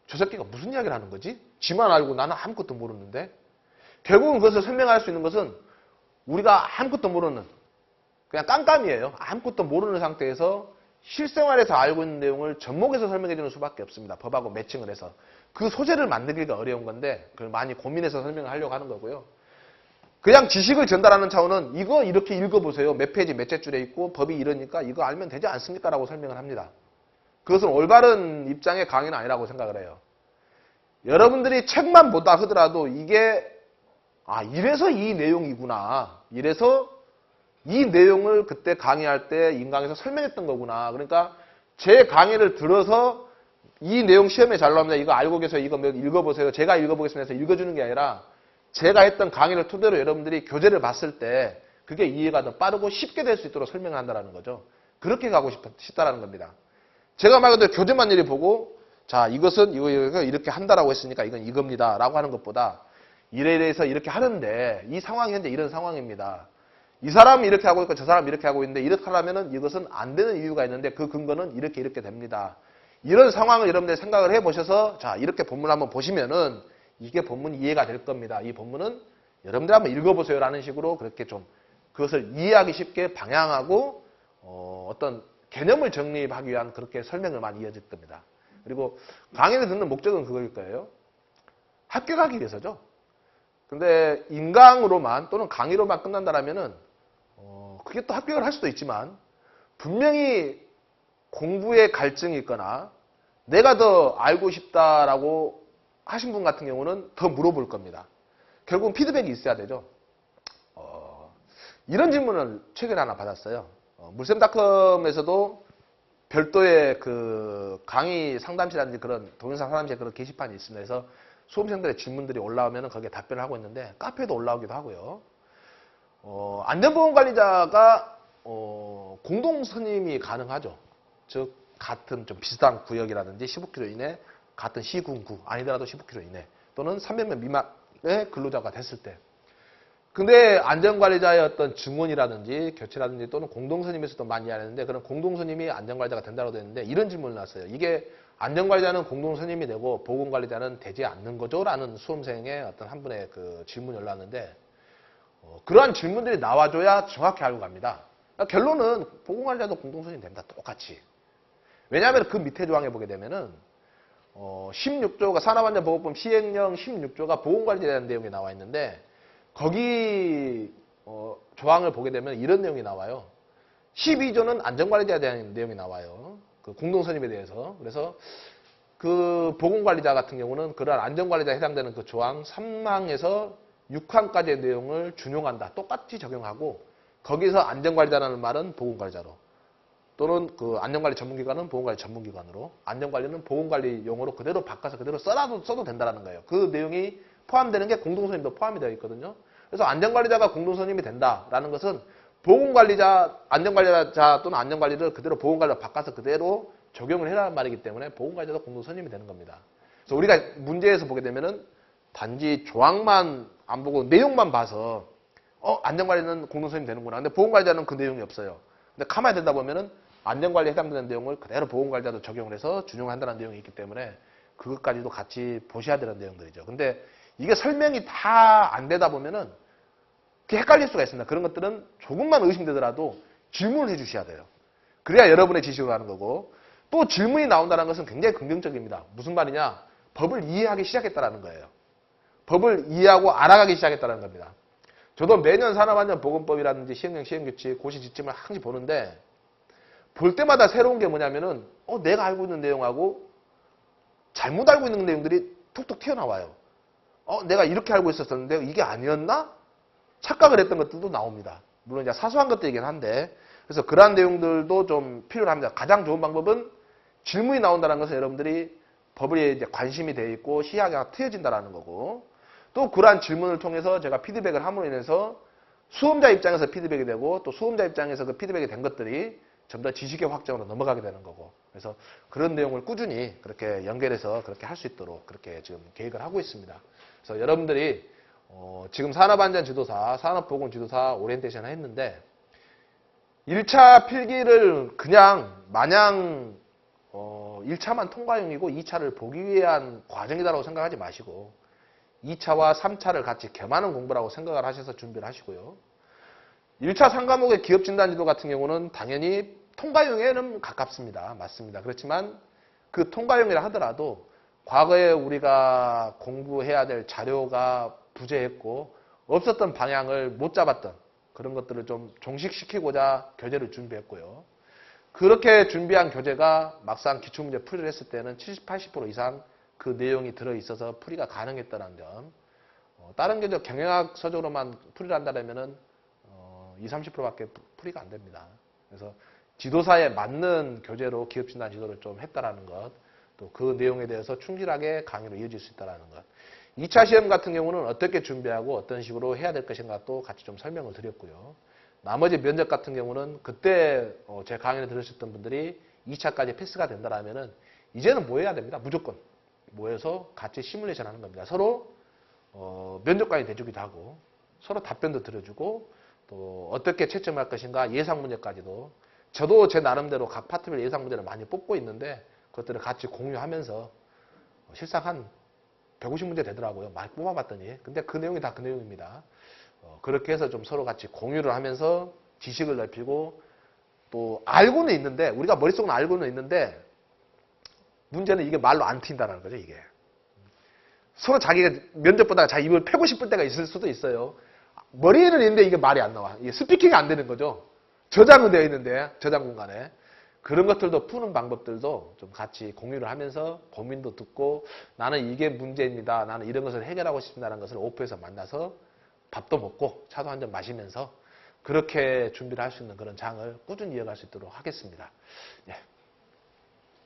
저 새끼가 무슨 이야기를 하는 거지? 지만 알고 나는 아무것도 모르는데 결국은 그것을 설명할 수 있는 것은 우리가 아무것도 모르는 그냥 깜깜이에요. 아무것도 모르는 상태에서 실생활에서 알고 있는 내용을 접목해서 설명해 주는 수밖에 없습니다. 법하고 매칭을 해서. 그 소재를 만들기가 어려운 건데 그걸 많이 고민해서 설명을 하려고 하는 거고요. 그냥 지식을 전달하는 차원은 이거 이렇게 읽어보세요. 몇 페이지 몇째 줄에 있고 법이 이러니까 이거 알면 되지 않습니까? 라고 설명을 합니다. 그것은 올바른 입장의 강의는 아니라고 생각을 해요. 여러분들이 책만 보다 하더라도 이게 이래서 이 내용이구나. 이래서 이 내용을 그때 강의할 때 인강에서 설명했던 거구나. 그러니까 제 강의를 들어서 이 내용 시험에 잘 나옵니다. 이거 알고 계세요. 이거 읽어보세요. 제가 읽어보겠습니다 해서 읽어주는 게 아니라 제가 했던 강의를 토대로 여러분들이 교재를 봤을 때 그게 이해가 더 빠르고 쉽게 될 수 있도록 설명을 한다는 거죠. 그렇게 가고 싶다라는 겁니다. 제가 말 그대로 교재만 이리 보고 자 이것은 이거 이렇게 한다라고 했으니까 이건 이겁니다 라고 하는 것보다 이래서 이렇게 하는데 이 상황이 현재 이런 상황입니다. 이 사람이 이렇게 하고 있고 저 사람이 이렇게 하고 있는데 이렇게 하려면 이것은 안 되는 이유가 있는데 그 근거는 이렇게 됩니다. 이런 상황을 여러분들이 생각을 해보셔서 자 이렇게 본문을 한번 보시면은 이게 본문 이해가 될 겁니다. 이 본문은 여러분들 한번 읽어보세요 라는 식으로 그렇게 좀 그것을 이해하기 쉽게 방향하고 어떤 개념을 정립하기 위한 그렇게 설명을 많이 이어질 겁니다. 그리고 강의를 듣는 목적은 그거일 거예요. 합격하기 위해서죠. 근데 인강으로만 또는 강의로만 끝난다라면은 그게 또 합격을 할 수도 있지만 분명히 공부에 갈증이 있거나 내가 더 알고 싶다라고 하신 분 같은 경우는 더 물어볼 겁니다. 결국은 피드백이 있어야 되죠. 이런 질문을 최근에 하나 받았어요. 물샘닷컴에서도 별도의 그 강의 상담실이라든지 그런 동영상 상담실 그런 게시판이 있습니다. 그래서 수험생들의 질문들이 올라오면 거기에 답변을 하고 있는데 카페에도 올라오기도 하고요. 안전보건관리자가 공동 선임이 가능하죠. 즉 같은 좀 비슷한 구역이라든지 15km 이내 같은 시군구 아니더라도 15km 이내 또는 300명 미만의 근로자가 됐을 때 근데 안전관리자의 어떤 증언이라든지 교체라든지 또는 공동선임에서도 많이 하는데 그런 공동선임이 안전관리자가 된다고 되는데 이런 질문을 나왔어요. 이게 안전관리자는 공동선임이 되고 보건관리자는 되지 않는 거죠? 라는 수험생의 어떤 한 분의 그 질문이 올라왔는데 그러한 질문들이 나와줘야 정확히 알고 갑니다. 그러니까 결론은 보건관리자도 공동선임이 됩니다. 똑같이. 왜냐하면 그 밑에 조항에 보게 되면은 16조가 산업안전보건법 시행령 16조가 보건관리자에 대한 내용이 나와 있는데 거기 조항을 보게 되면 이런 내용이 나와요. 12조는 안전관리자에 대한 내용이 나와요. 그 공동선임에 대해서. 그래서 그 보건관리자 같은 경우는 그러한 안전관리자에 해당되는 그 조항 3항에서 6항까지의 내용을 준용한다. 똑같이 적용하고 거기서 안전관리자라는 말은 보건관리자로 또는 그 안전관리 전문기관은 보건관리 전문기관으로 안전관리는 보건관리 용어로 그대로 바꿔서 그대로 써도 된다는 거예요. 그 내용이 포함되는 게 공동선임도 포함이 되어 있거든요. 그래서 안전관리자가 공동선임이 된다라는 것은 보건관리자, 안전관리자 또는 안전관리를 그대로 보건관리로 바꿔서 그대로 적용을 해라는 말이기 때문에 보건관리자도 공동선임이 되는 겁니다. 그래서 우리가 문제에서 보게 되면은 단지 조항만 안 보고 내용만 봐서 안전관리는 공동선임이 되는구나. 근데 보건관리자는 그 내용이 없어요. 근데 가만히 듣다 보면은 안전관리에 해당되는 내용을 그대로 보건관리자도 적용을 해서 준용한다는 내용이 있기 때문에 그것까지도 같이 보셔야 되는 내용들이죠. 근데 이게 설명이 다 안 되다 보면은 헷갈릴 수가 있습니다. 그런 것들은 조금만 의심되더라도 질문을 해 주셔야 돼요. 그래야 여러분의 지식을 하는 거고 또 질문이 나온다는 것은 굉장히 긍정적입니다. 무슨 말이냐? 법을 이해하기 시작했다는 거예요. 법을 이해하고 알아가기 시작했다는 겁니다. 저도 매년 산업안전보건법이라든지 시행령, 시행규칙, 고시지침을 항상 보는데 볼 때마다 새로운 게 뭐냐면은 내가 알고 있는 내용하고 잘못 알고 있는 내용들이 툭툭 튀어나와요. 내가 이렇게 알고 있었는데 이게 아니었나? 착각을 했던 것들도 나옵니다. 물론 이제 사소한 것들이긴 한데 그래서 그러한 내용들도 좀 필요로 합니다. 가장 좋은 방법은 질문이 나온다는 것은 여러분들이 법에 이제 관심이 돼 있고 시야가 트여진다는 거고 또 그러한 질문을 통해서 제가 피드백을 함으로 인해서 수험자 입장에서 피드백이 되고 또 수험자 입장에서 그 피드백이 된 것들이 전부 다 지식의 확장으로 넘어가게 되는 거고 그래서 그런 내용을 꾸준히 그렇게 연결해서 그렇게 할 수 있도록 그렇게 지금 계획을 하고 있습니다. 그래서 여러분들이 지금 산업안전지도사, 산업보건지도사 오리엔테이션을 했는데 1차 필기를 그냥 마냥 1차만 통과용이고 2차를 보기 위한 과정이다라고 생각하지 마시고 2차와 3차를 같이 겸하는 공부라고 생각을 하셔서 준비를 하시고요. 1차 3과목의 기업진단지도 같은 경우는 당연히 통과용에는 가깝습니다. 맞습니다. 그렇지만 그 통과용이라 하더라도 과거에 우리가 공부해야 될 자료가 부재했고 없었던 방향을 못 잡았던 그런 것들을 좀 종식시키고자 교재를 준비했고요. 그렇게 준비한 교재가 막상 기출문제 풀이를 했을 때는 70, 80% 이상 그 내용이 들어있어서 풀이가 가능했다는 점. 다른 교재 경영학 서적으로만 풀이를 한다면은 20, 30%밖에 풀이가 안 됩니다. 그래서 지도사에 맞는 교재로 기업진단 지도를 좀 했다라는 것, 또 그 내용에 대해서 충실하게 강의로 이어질 수 있다는 것. 2차 시험 같은 경우는 어떻게 준비하고 어떤 식으로 해야 될 것인가 또 같이 좀 설명을 드렸고요. 나머지 면접 같은 경우는 그때 제 강의를 들으셨던 분들이 2차까지 패스가 된다라면은 이제는 뭐 해야 됩니다. 무조건 모여서 같이 시뮬레이션 하는 겁니다. 서로 면접관이 돼주기도 하고 서로 답변도 들어주고 또 어떻게 채점할 것인가 예상 문제까지도 저도 제 나름대로 각 파트별 예상 문제를 많이 뽑고 있는데 그것들을 같이 공유하면서 실상 한 150문제 되더라고요. 많이 뽑아봤더니. 근데 그 내용이 다 그 내용입니다. 그렇게 해서 좀 서로 같이 공유를 하면서 지식을 넓히고 또 알고는 있는데 우리가 머릿속은 알고는 있는데 문제는 이게 말로 안 튄다는 거죠. 이게. 서로 자기가 면접 보다가 자기 입을 패고 싶을 때가 있을 수도 있어요. 머리에는 있는데 이게 말이 안 나와. 이게 스피킹이 안 되는 거죠. 저장은 되어 있는데 저장 공간에. 그런 것들도 푸는 방법들도 좀 같이 공유를 하면서 고민도 듣고 나는 이게 문제입니다. 나는 이런 것을 해결하고 싶다는 것을 오프에서 만나서 밥도 먹고 차도 한 잔 마시면서 그렇게 준비를 할 수 있는 그런 장을 꾸준히 이어갈 수 있도록 하겠습니다. 예.